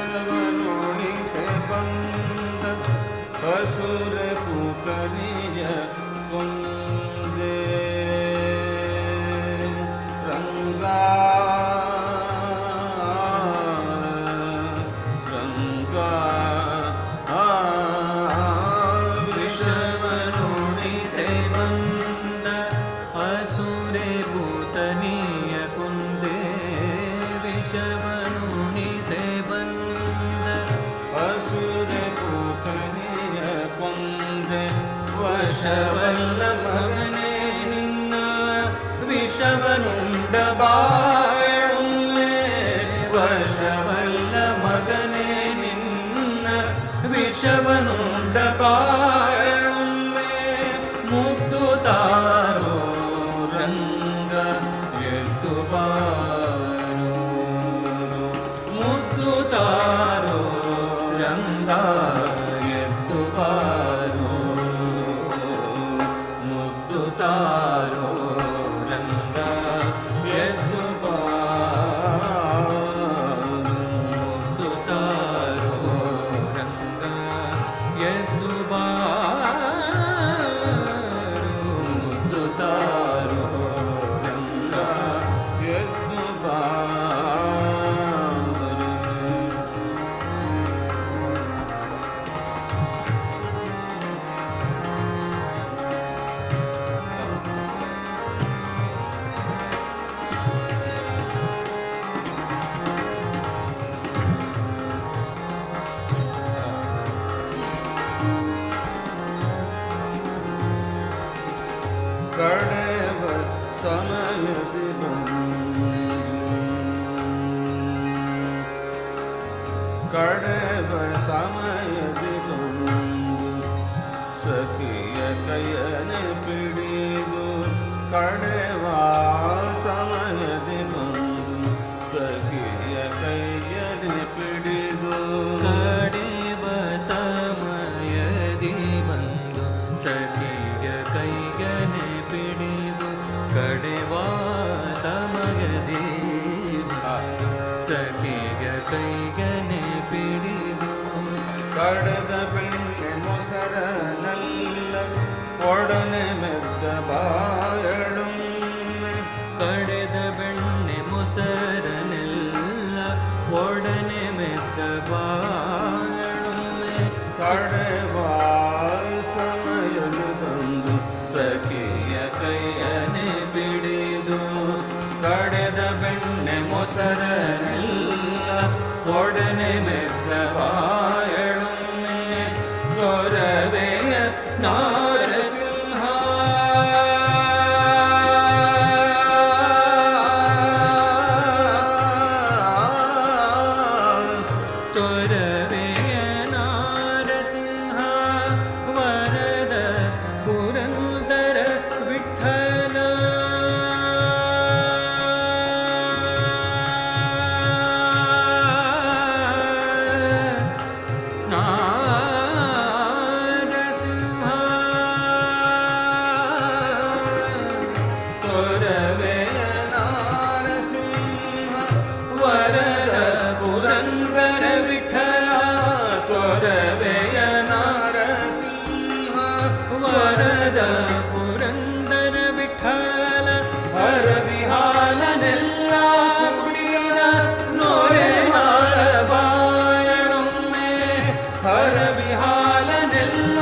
ವಿಷವನುಣಿಸೆ ಬಂದ ಅಸುರ ಪುಕರಿಯ ಕೊಂದೆ ರಂಗ ರಂಗ ವಿಷವನುಣಿಸೆ ಬಂದ ಅಸುರೆ ಭೂತನಿಯ ಕೊಂದೆ ವಿಷವನುಣಿಸೆ ಬಂದ ಅಸುರೆ ಪುಕರಿಯ ಕೊಂದೆ ವಶವಲ್ಲ ಮಗನೇ ನಿನ್ನ ವಿಷವನುಂಡ ಬಾಳೊಮ್ಮೆ ವಶವಲ್ಲ ಮಗನೇ ನಿನ್ನ ವಿಷವನುಂಡ ಬಾಳೊಮ್ಮೆ ಮುದ್ದು ತಾರೋ ರಂಗ ಎದ್ದು ಬಾರೋ ಮುದ್ದು ತಾರೋ ರಂಗ ಎದ್ದು ಬಾರೋ ಮುದ್ದು ತಾರೋ ರಂಗ ಎದ್ದು ಬಾರೋ ಮುದ್ದು ತಾರೋ ರಂಗ ಎದ್ದು ಬಾರೋ ಮುದ್ದು ತಾರೋ ರಂಗ ಎದ್ದು ಬಾರೋ. ಕಡೆವ ಸಮಯದಿ ಬಂದು ಸಖಿಯ ಕೈಯನೆ ಪಿಡಿದು ಕಡೆವ ಸಮಯದಿ ಬಂದು ಸಖಿಯ ಕೈಗನೆ ಪಿಡಿದು ಕಡೆವ ಸಮಯದಿ ಬಂದು ಸಖಿಯ ಕೈಗನೆ ಪಿಡಿದು ಕಡದ ಬೆಣ್ಣೆ ಮೊಸರನಲ್ಲ ಒಡನೆ ಮೆದ್ದ ಬಾಯಳು ಕಡೆದ ಬೆಣ್ಣೆ ಮೊಸರನೆಲ್ಲ ಒಡನೆ ಮೆದ್ದ ಬಾಳೊಮ್ಮೆ ಕಡೆವ ಸಮಯದಿ ಬಂದು ಸಖಿಯ ಕೈಯನೆ ಬಿಡಿದು ಕಡೆದ ಬೆಣ್ಣೆ ಮೊಸರನೆಲ್ಲ ಒಡನೆ ಮೆದ್ದ ಬಾಯಳೊಮ್ಮೆ ತೊರವೆಯ ನಾರಸಿಂಹ ತೊರವೆಯ ನಾರಸಿಂಹ ವರದ ಪುರಂದರ ವಿಠಲ ನಾರಸಿಂಹ ತೊರವೆಯ ನಾರಸಿಂಹ ವರದ ಪುರಂದರ ವಿಠಲ ತೊರವೆಯ ನಾರಸಿಂಹ ವರದ ಪುರಂದರ ವಿಠಲ ಹರವಿಹಾಲನೆಲ್ಲ ಕುಡಿದ ನೋರೆಹಾಲ ಬಾಯಳೊಮ್ಮೆ ಹರವಿಹಾಲನೆಲ್ಲ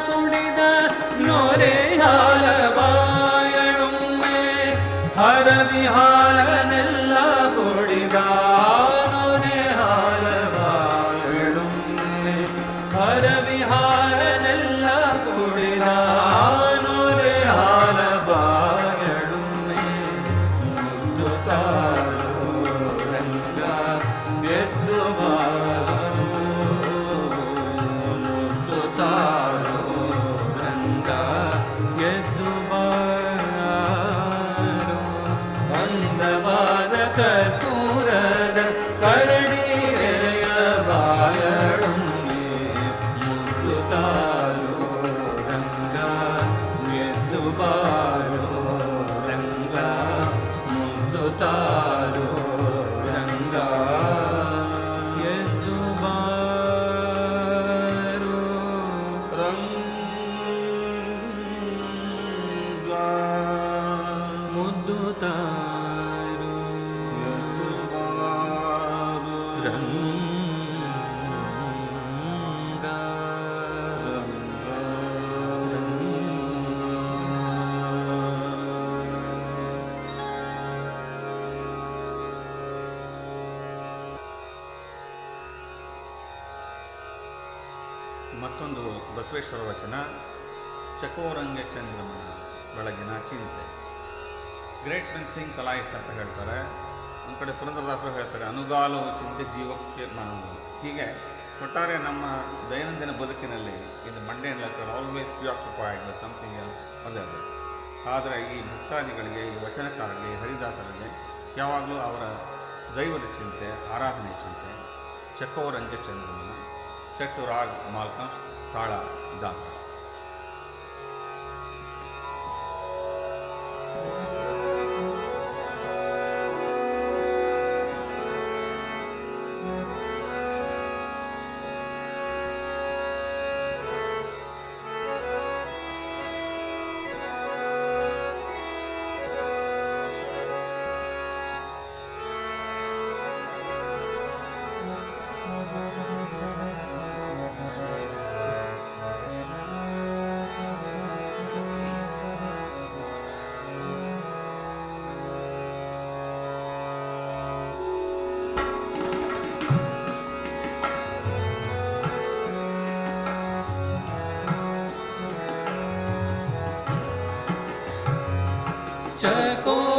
ಕುಡಿದ ನೋರೆಹಾಲ ಬಾಯಳೊಮ್ಮೆ ಹರವಿಹಾಲನೆಲ್ಲ ಕುಡಿದ ನೊರೆಹಾಲ ಬಾಯಳುಮ್ಮೆ ಹರವಿಹಾಲನೆಲ್ಲ ಕುಡಿದ ನೊರೆಹಾಲ ಬಾಯಳುಮ್ಮೆ ಮುದ್ದು ತಾಳು ರಂಗ ಎದ್ದು ಬಾರು ಮುದ್ದು ತಾಳು ರಂಗ ಗೆದ್ದು ಬಾರೋ ಅಂದವಾದ ಕರ್ಪೂರದ ಕರಡಿಗೆಯ ಬಾಯಳುಮ್ಮೆ ಮುದ್ದು ತಾಳು ರಂಗ ಎದ್ದು ಬಾಳು ರಂಗ ಮುದ್ದು ತಾಳು ರಂಗ ಎದ್ದು ಬಾರೋ ರಂಗ ಮುದ್ದು ತಾರೋ ಎದ್ದು ಬಾರು ರಂಗ ಮತ್ತೊಂದು ಬಸವೇಶ್ವರ ವಚನ ಚಕೋರಂಗೆ ಚಂದ್ರಮನ ಬೆಳಗಿನ ಚಿಂತೆ. ಗ್ರೇಟ್ ಮೆನ್ ಥಿಂಕ್ ಅಲೈಕ್ ಅಂತ ಹೇಳ್ತಾರೆ. ಒಂದು ಕಡೆ ಪುರಂದರದಾಸರು ಹೇಳ್ತಾರೆ ಅನುಗಾಲವು ಚಿಂತೆ ಜೀವಕ್ಕೆ ಮನವು. ಹೀಗೆ ಒಟ್ಟಾರೆ ನಮ್ಮ ದೈನಂದಿನ ಬದುಕಿನಲ್ಲಿ in mundane life are always preoccupied with something else other. ಆದರೆ ಈ ಭಕ್ತಾದಿಗಳಿಗೆ, ಈ ವಚನಕಾರರಿಗೆ, ಹರಿದಾಸರಿಗೆ ಯಾವಾಗಲೂ ಅವರ ದೈವದ ಚಿಂತೆ, ಆರಾಧನೆ ಚಿಂತೆ. ಚಕೋರಂಗೆ ಚಂದ್ರಮನ ಸೆಟ್ ಟು ರಾಗ್ ಮಾಲ್ಕಮ್ಸ್ ತಾಳ ದಾನ.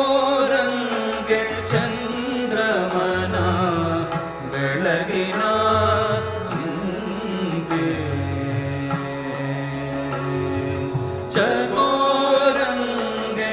ಚಕೋರಂಗೆ ಚಂದ್ರಮನ ಬೆಳಗಿನ ಚಿಂತೆ. ಚಕೋರಂಗೆ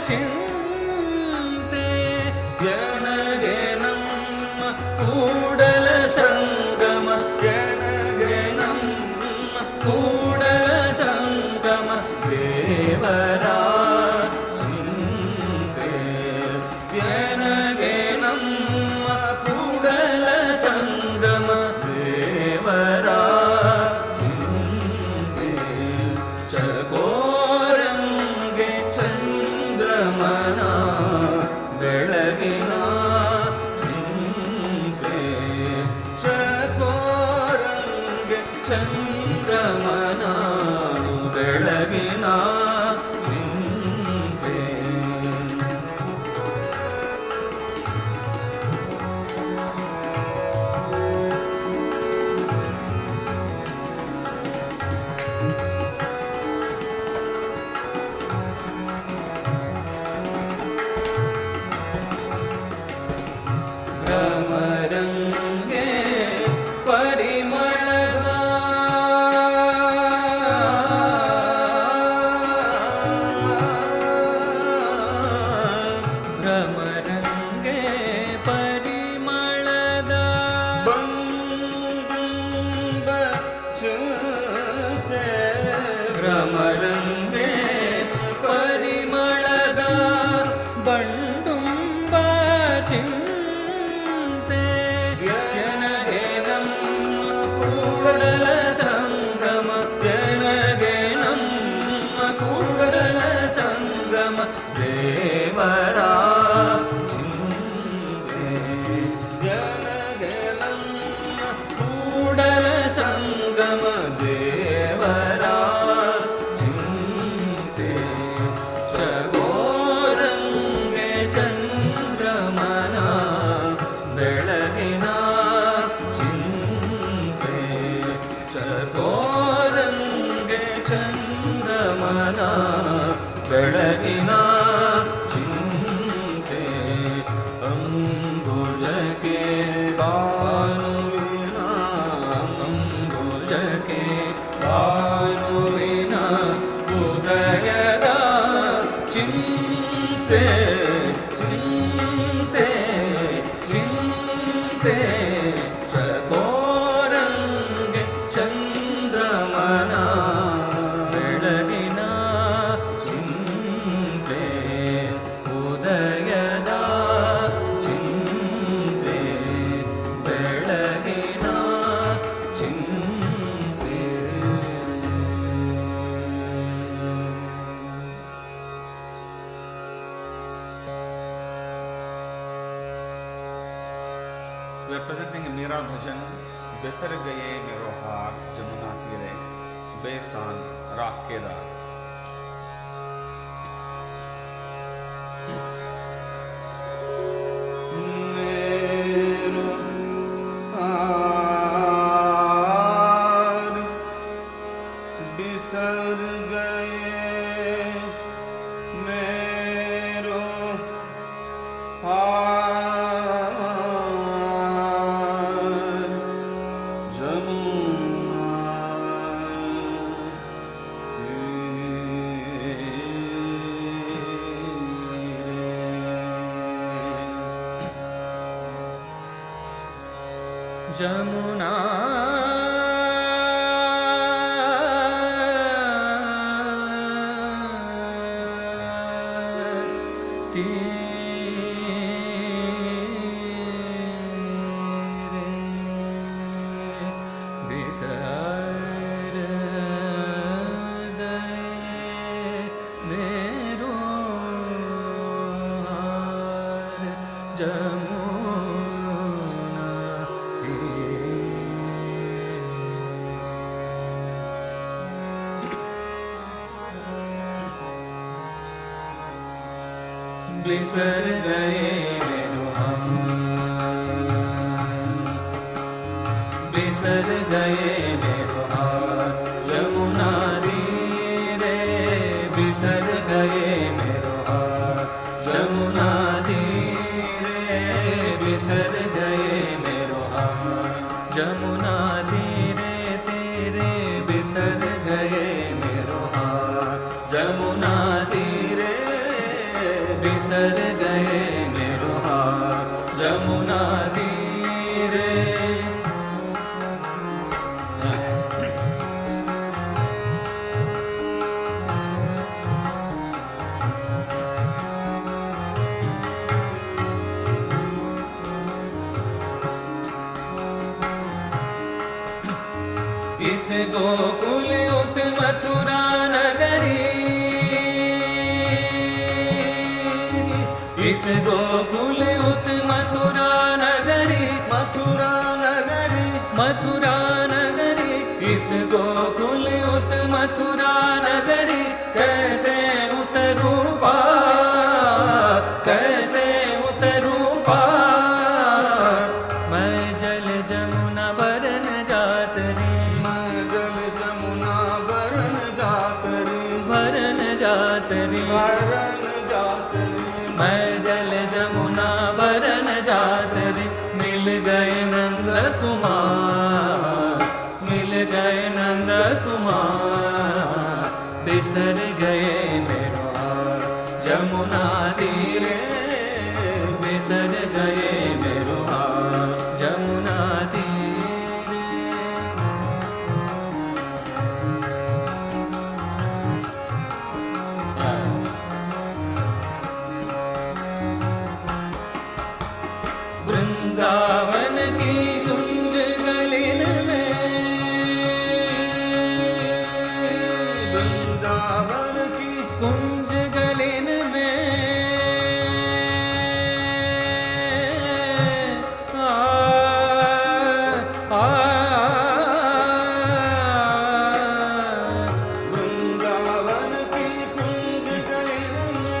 ಚಿಂತೆ ಎನಗೆ ನಮ್ಮ ಕೂಡಲ ಸಂಗಮ ಎನಗೆ ನಮ್ಮ ಕೂಡಲ ಸಂಗಮ ದೇವರ ಚಿಂತೆ ಎನಗೆ ನಮ್ಮ ಕೂಡಲ ಸಂಗಮ ದೇವರ ಚಿಂತೆ ಚಕೋರಂಗೆ ಚಂದ್ರಮನ ಬೆಳಗಿನ ಚಿಂತೆ ಚಕೋರಂಗೆ ಚಂದ್ರಮನ ಬೆಳಗಿನ ಚಿಂತೆ ಭ್ರಮರಂಗೆ ಪರಿಮಳದ ಭ್ರಮರಂಗೆ ಪರಿಮಳದ ಬಂಬ ಚುತೆ ಭ್ರಮರಂಗೆ ಪರಿಮಳದ ಬಂಡುಂಬ ಚಿಂತೆ ಎನಗೆ ನಮ್ಮ ಕೂಡಲ ಸಂಗಮ ಎನಗೆ ನಮ್ಮ ಕೂಡಲ ಸಂಗಮ ದೇವರ ಚಿಂತೆ ಎನಗೆ ನಮ್ಮ ಕೂಡಲ ಸಂಗಮ ದೇವರ ಚಿಂತೆ ಚಗೋರಂಗೆ ಚಂದ್ರಮನ ಬೆಳಗಿನ ಚಿಂತೆ ಚಗೋರಂಗೆ ಚಂದ್ರಮನ ಬೆಳಗಿನ ಚಿಂತೆ ಅಂಬುಜಕ್ಕೆ ಭಾನುವಿನ ಅಂಬುಜಕ್ಕೆ ಭಾನುವಿನ ಉದಯದ ಚಿಂತೆ ಚಿಂತೆ ಚಿಂತೆ ಚಕೋರಂಗೆ ಚಂದ್ರಮನ ಬೆಳಗಿನ ಚಿಂತೆ ಉದಯದ ಚಿಂತೆ ಬೆಳಗಿನ ಚಿಂತೆ. We are presenting a Meera bhajan, Bisar Gaye Mero Haat Jamuna Tire, based on Raag Kedar. मेरो हार बिसर गए मेरो हार जमुना तीरे बिसर गए मेरो हार जमुना बिसर गए मेरो हार बिसर गए मेरो हार जमुना तीरे बिसर गए मेरो हार जमुना तीरे बिसर गए मेरो हार जमुना तीरे तेरे बिसर गए मेरो हार जमुना तीरे बिसर गए मेरो हाथ जमुना तीरे। इत गोकुल उत मथुरा नगरी, इत गोकुल उत मथुरा नगरी, मथुरा नगरी, मथुरा नगरी, इत गोकुल उत मथुरा नगरी। कैसे उतरूं पार, कैसे उतरूं पार, मैं जल जमुना बरन जातरी, मैं जल जमुना बरन जातरी, बरन जातरी, बरन जातरी, मैं जल जमुना बरन जातरी। मिल गए नंद कुमार, मिल गए नंद कुमार, बिसर गए मेरो हार जमुना तीरे, बिसर गए मेरो हार जमुना तीरे। वृंदावन की कुंज गलिन में, वृंदावन की कुंज गलिन में, वृंदावन की कुंज गलिन में,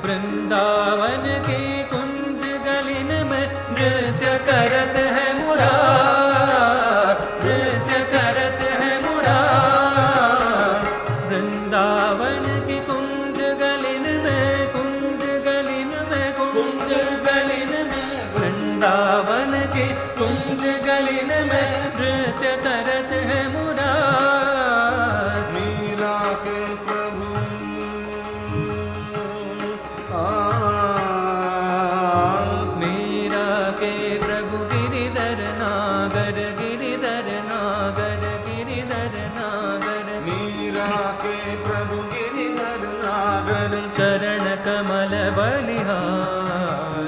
वृंदावन की कुंज गलिन में नृत्य करत है मुरार, नृत्य करत है मुरार। वृंदावन की कुंज गलिन में, कुंज गलिन में, कुंज गलिन में, वृंदावन की कुंज गलिन में नृत्य करत है मुरार। मीरा के प्रभु मीरा के प्रभु गिरिधर नागर, गिरिधर नागर, गिरिधर नागर, मीरा के प्रभु गिरिधर नागर। चरण कमल बलिहार,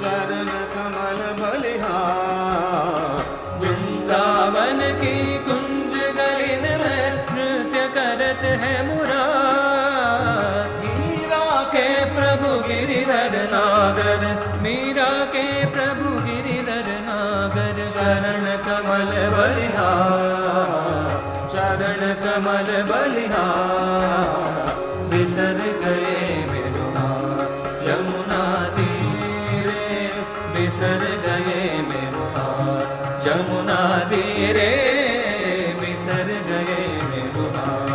चरण कमल बलिहार। वृंदावन की कुंज गलिन में नृत्य करत है मुरार। मीरा के प्रभु गिरिधर नागर, मीरा के प्रभु गिरिधर नागर। चरण कमल बलिहार, चरण कमल बलिहार। बिसर गए मेरो हार जमुना तीरे, बिसर गए मेरो हार जमुना तीरे, बिसर गए मेरो हार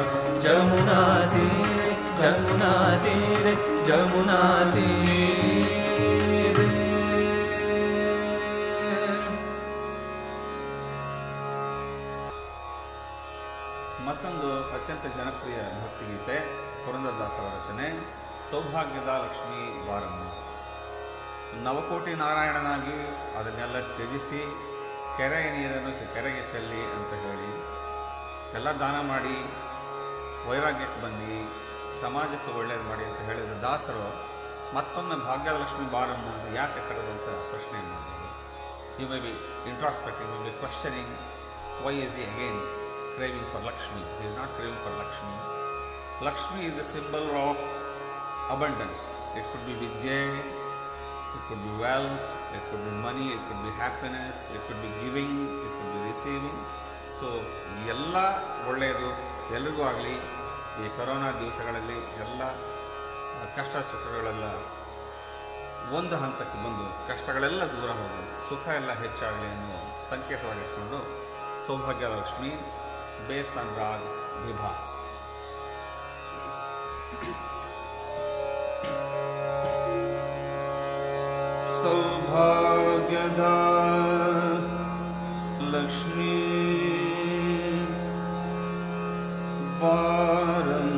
जमुना तीरे, जमुना तीरे, जमुना तीरे। ಮತ್ತೊಂದು ಅತ್ಯಂತ ಜನಪ್ರಿಯ ಭಕ್ತಿಗೀತೆ ಪುರಂದರದಾಸರ ರಚನೆ ಸೌಭಾಗ್ಯದ ಲಕ್ಷ್ಮೀ ಬಾರಮ್ಮ. ನವಕೋಟಿ ನಾರಾಯಣನಾಗಿ ಅದನ್ನೆಲ್ಲ ತ್ಯಜಿಸಿ ಕೆರೆಯ ನೀರನ್ನು ಕೆರೆಗೆ ಚೆಲ್ಲಿ ಅಂತ ಹೇಳಿ ಎಲ್ಲ ದಾನ ಮಾಡಿ ವೈರಾಗ್ಯಕ್ಕೆ ಬಂದು ಸಮಾಜಕ್ಕೆ ಒಳ್ಳೇದು ಮಾಡಿ ಅಂತ ಹೇಳಿದ ದಾಸರು ಮತ್ತೊಮ್ಮೆ ಭಾಗ್ಯಲಕ್ಷ್ಮಿ ಬಾರಮ್ಮ ಯಾಕೆ ಕರೆದಂಥ ಪ್ರಶ್ನೆ ಮಾಡಿದರು. You may be introspecting, you may be questioning why is he again craving for Lakshmi. He is not craving for Lakshmi. Lakshmi is the symbol of abundance. It could be vidya, it could be wealth, it could be money, it could be happiness, it could be giving, it could be receiving. So ಎಲ್ಲ ಒಳ್ಳೆಯದು ಎಲ್ರಿಗೂ ಆಗಲಿ. ಈ ಕೊರೋನಾ ದಿವಸಗಳಲ್ಲಿ ಎಲ್ಲ ಕಷ್ಟ ಸುಖಗಳೆಲ್ಲ ಒಂದು ಹಂತಕ್ಕೆ ಬಂದು ಕಷ್ಟಗಳೆಲ್ಲ ದೂರ ಹೋಗಿ ಸುಖ ಎಲ್ಲ ಹೆಚ್ಚಾಗಲಿ ಅನ್ನೋ ಸಂಕೇತವಾಗಿಟ್ಕೊಂಡು ಸೌಭಾಗ್ಯ Lakshmi based on Rag Vibhas. सौभाग्यदा Lakshmi वारं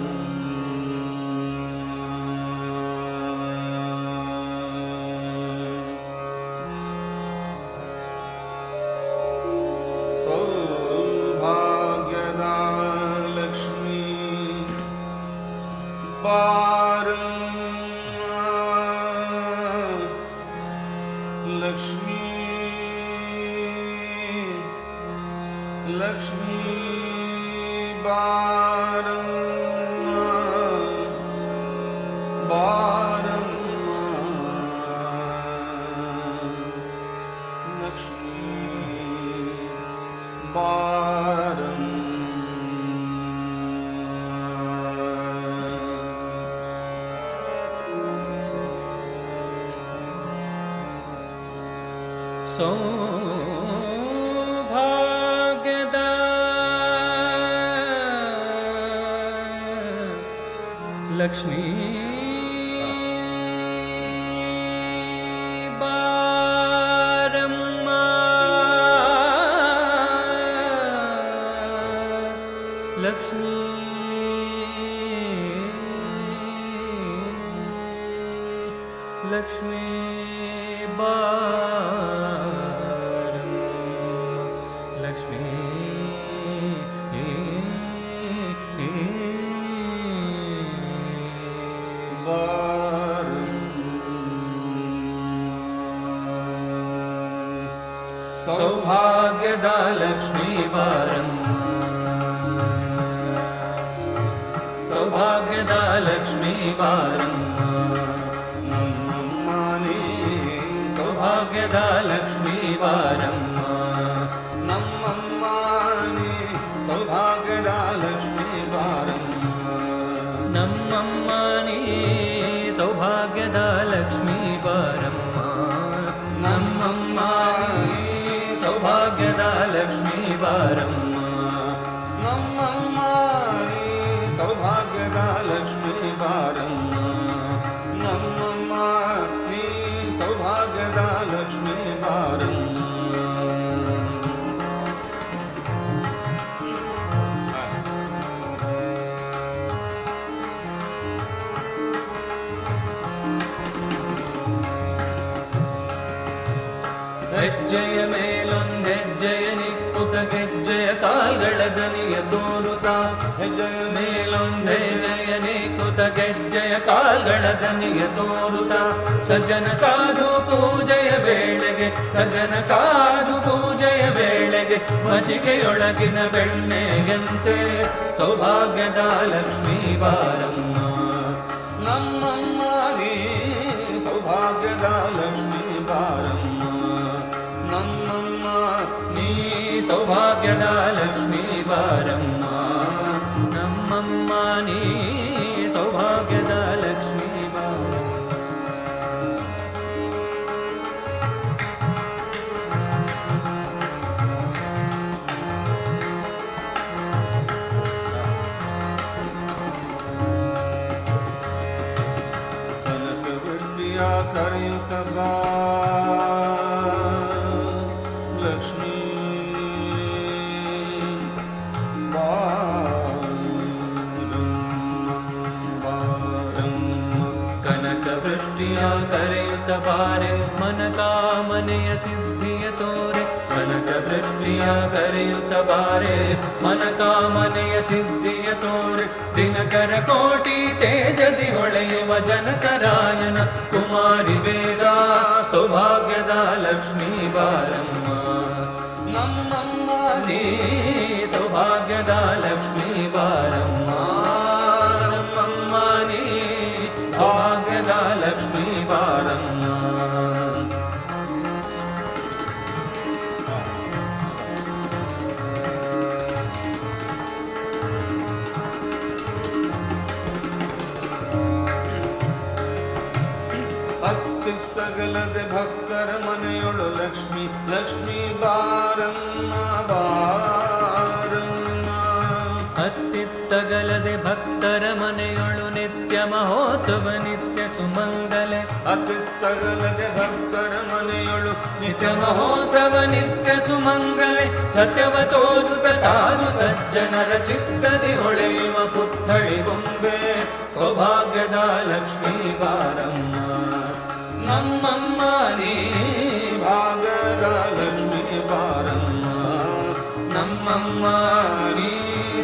ಲಕ್ಷ್ಮೀ ಬಾರಮ್ಮ ಬಾರಮ್ಮ ಲಕ್ಷ್ಮೀ ಬಾರಮ್ಮ ಸೌಭಾಗ್ಯದ ಲಕ್ಷ್ಮೀ ಬಾರಮ್ಮ ಲಕ್ಷ್ಮೀ ಲಕ್ಷ್ಮೀ ಲಕ್ಷ್ಮೀ ಸೌಭಾಗ್ಯದ ಲಕ್ಷ್ಮೀ ಬಾರಮ್ಮ ಸೌಭಾಗ್ಯದ ಲಕ್ಷ್ಮೀ ಬಾರಮ್ಮ ನಮ್ಮಮ್ಮನೇ ಸೌಭಾಗ್ಯದ ಲಕ್ಷ್ಮೀ ಬಾರಮ್ಮ ನಮ್ಮಮ್ಮನೇ ಸೌಭಾಗ್ಯದ ಲಕ್ಷ್ಮೀ ಬಾರಮ್ಮ ನಮ್ಮಮ್ಮನೇ ಸೌಭಾಗ್ಯದ ಲಕ್ಷ್ಮೀ ಬಾರಮ್ಮ ನಮ್ಮಮ್ಮನೇ ಸೌಭಾಗ್ಯದ ಲಕ್ಷ್ಮೀ ಬಾರಮ್ಮ ನಮ್ಮಮ್ಮನೇ ಸೌಭಾಗ್ಯದ ಲಕ್ಷ್ಮೀ ಬಾರಮ್ಮ ನಮ್ಮಮ್ಮನೇ ಸೌಭಾಗ್ಯದ ಲಕ್ಷ್ಮೀ ಬಾರಮ್ಮ ಹೆಜ್ಜೆಯ ಮೇಲೊಂದೆಜ್ಜೆಯ ನಿಕ್ಕುತ ಗೆಜ್ಜೆಯ ಕಾಲ್ಗಳ ದನಿಯ ತೋರುತ್ತ ಹೆಜ್ಜೆಯ ಮೇಲೊಂದೆಜ್ಜೆಯ ನಿಕ್ಕುತ ಗೆಜ್ಜೆಯ ಕಾಲ್ಗಳ ದನಿಯ ತೋರುತ್ತ ಸಜ್ಜನ ಸಾಧು ಪೂಜೆಯ ವೇಳೆಗೆ ಸಜ್ಜನ ಸಾಧು ಪೂಜೆಯ ವೇಳೆಗೆ ಮಜಿಗೆಯೊಳಗಿನ ಬೆಣ್ಣೆಯಂತೆ ಸೌಭಾಗ್ಯದ ಲಕ್ಷ್ಮೀ ಬಾರಮ್ಮ ನಮ್ಮಮ್ಮ ನೀ ಸೌಭಾಗ್ಯದ ಲಕ್ಷ್ಮೀ ಬಾರಮ್ಮ ನಮ್ಮಮ್ಮ ನೀ ಸೌಭಾಗ್ಯದ ಲಕ್ಷ್ಮೀ ಬಾರಮ್ಮ ನಮ್ಮಮ್ಮ ನೀ ಸೌಭಾಗ್ಯದ ಲಕ್ಷ್ಮೀ ಬಾರಮ್ಮ ಕನಕ ವೃಷ್ಟಿಯ ಕರೆಯುತ್ತ ಬಾ ಲಕ್ಷ್ಮೀ ಕನಕ ವೃಷ್ಟಿಯ ಕರೆಯುತ್ತ ಬಾರೆ ಮನಕಾಮನೆಯ ಸಿದ್ಧಿಯ ತೋರೆ ಕನಕ ವೃಷ್ಟಿಯ ಕರೆಯುತ್ತ ಬಾರೆ ಮನಕಾಮನೆಯ ಸಿದ್ಧಿಯ ತೋರೆ ದಿನಕರ ಕೋಟಿ ತೇಜದಿ ಹೊಳೆಯುವ ಜನಕರಾಯನ ಕುಮಾರಿ ಬೇಗ ಸೌಭಾಗ್ಯದ ಲಕ್ಷ್ಮೀ ಬಾರಮ್ಮ ನಮ್ಮಮ್ಮ ನೀ ಸೌಭಾಗ್ಯದ ಲಕ್ಷ್ಮೀ ಬಾರಮ್ಮ ನಮ್ಮಮ್ಮ ನೀ ಸೌಭಾಗ್ಯದ ಲಕ್ಷ್ಮೀ ಬಾರಮ್ಮ ಅತ್ತಿತ್ತಗಲದೆ ಭಕ್ತರ ಮನೆಯೊಳು ಲಕ್ಷ್ಮಿ ಲಕ್ಷ್ಮೀ ಬಾರಮ್ಮ ಬಾರಮ್ಮ ಅತ್ತಿತ್ತಗಲದೆ ಭಕ್ತರ ಮನೆಯೊಳು ನಿತ್ಯ ಮಹೋತ್ಸವ ನಿತ್ಯ ಸುಮಂಗಲೆ ಅತ್ತಿತ್ತಗಲದೆ ಭಕ್ತರ ಮನೆಯೊಳು ನಿತ್ಯ ಮಹೋತ್ಸವ ನಿತ್ಯ ಸುಮಂಗಲೆ ಸತ್ಯವ ತೋರುತ ಸಾಧು ಸಜ್ಜನರ ಚಿತ್ತದಿ ಹೊಳೆಯುವ ಪುತ್ಥಳಿ ಬೊಂಬೆ ಸೌಭಾಗ್ಯದ ಲಕ್ಷ್ಮೀ ಬಾರಮ್ಮ ನಮ್ಮಮ್ಮ ನೀ ಭಾಗದ ಲಕ್ಷ್ಮೀ ಬಾರಮ್ಮ ನಮ್ಮಮ್ಮ ನೀ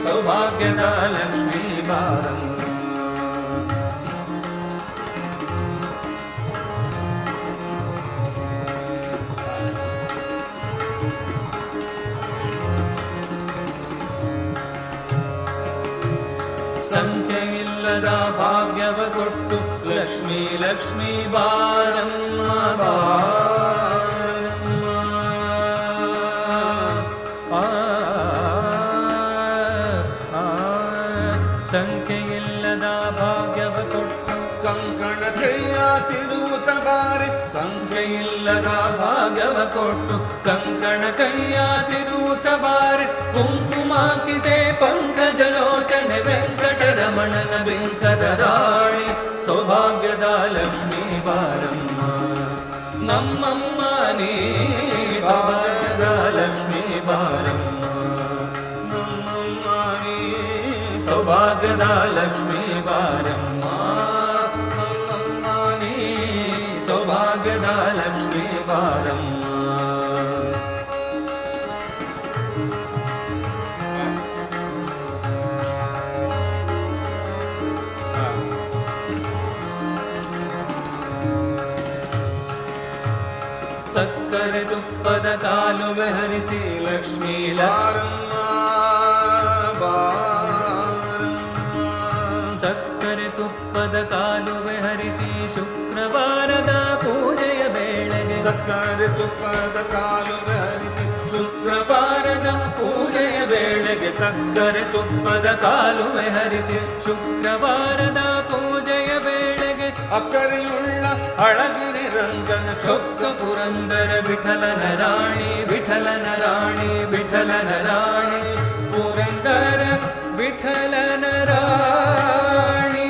ಸೌಭಾಗ್ಯದ ಲಕ್ಷ್ಮೀ ಬಾರಮ್ಮ ಲಕ್ಷ್ಮೀ ಬಾರಮ್ಮ ಬಾರಮ್ಮ ಸಂಖ್ಯೆಯಿಲ್ಲದ ಭಾಗ್ಯವ ಕೊಟ್ಟು ಕಂಕಣ ಕೈಯ ತಿರುವುತ ಬಾರೆ ಸಂಖ್ಯೆಯಿಲ್ಲದ ಭಾಗ್ಯವ ಕೊಟ್ಟು ಕಂಕಣ ಕೈಯ ತಿರುವುತ ಬಾರೆ ಕುಂಕುಮಾಕಿದೆ ಪಂಕಜಲೋಚನೆ ವೆಂಕಟರಮಣನ ವೆಂಕಟ ರಾಣಿ ಸೌಭಾಗ್ಯದ ಲಕ್ಷ್ಮೀ ಬಾರಮ್ಮ ನಮ್ಮಮ್ಮ ನೀ ಸೌಭಾಗ್ಯದ ಲಕ್ಷ್ಮೀ ಬಾರಮ್ಮ ನಮ್ಮಮ್ಮ ನೀ ಸೌಭಾಗ್ಯದ ಲಕ್ಷ್ಮೀ ಬಾರಮ್ಮ ನಮ್ಮಮ್ಮ ನೀ ಸೌಭಾಗ್ಯದ ಲಕ್ಷ್ಮೀ ಬಾರಮ್ಮ ಸಕ್ಕರೆ ತುಪ್ಪದ ಕಾಲುವೆ ಹರಿಸಿ ಲಕ್ಷ್ಮೀ ಬಾರಮ್ಮ ಸಕ್ಕರೆ ತುಪ್ಪದ ಕಾಲುವೆ ಹರಿಸಿ ಶುಕ್ರವಾರದ ಪೂಜೆಯ ವೇಳೆಗೆ ಸಕ್ಕರೆ ತುಪ್ಪದ ಕಾಲುವೆ ಹರಿಸಿ ಶುಕ್ರವಾರದ ಪೂಜೆಯ ವೇಳೆಗೆ ಸಕ್ಕರೆ ತುಪ್ಪದ ಕಾಲುವೆ ಹರಿಸಿ ಶುಕ್ರವಾರದ ಪೂಜೆಯ ವೇಳೆಗೆ ಅಕ್ಕರೆಯುಳ್ಳ ಅಳಗಿರಿ ರಂಗನ ಚೊಕ್ಕ ಪುರಂದರ ವಿಠಲನ ರಾಣಿ ವಿಠಲನ ರಾಣಿ ವಿಠಲನ ರಾಣಿ ಪುರಂದರ ವಿಠಲನ ರಾಣಿ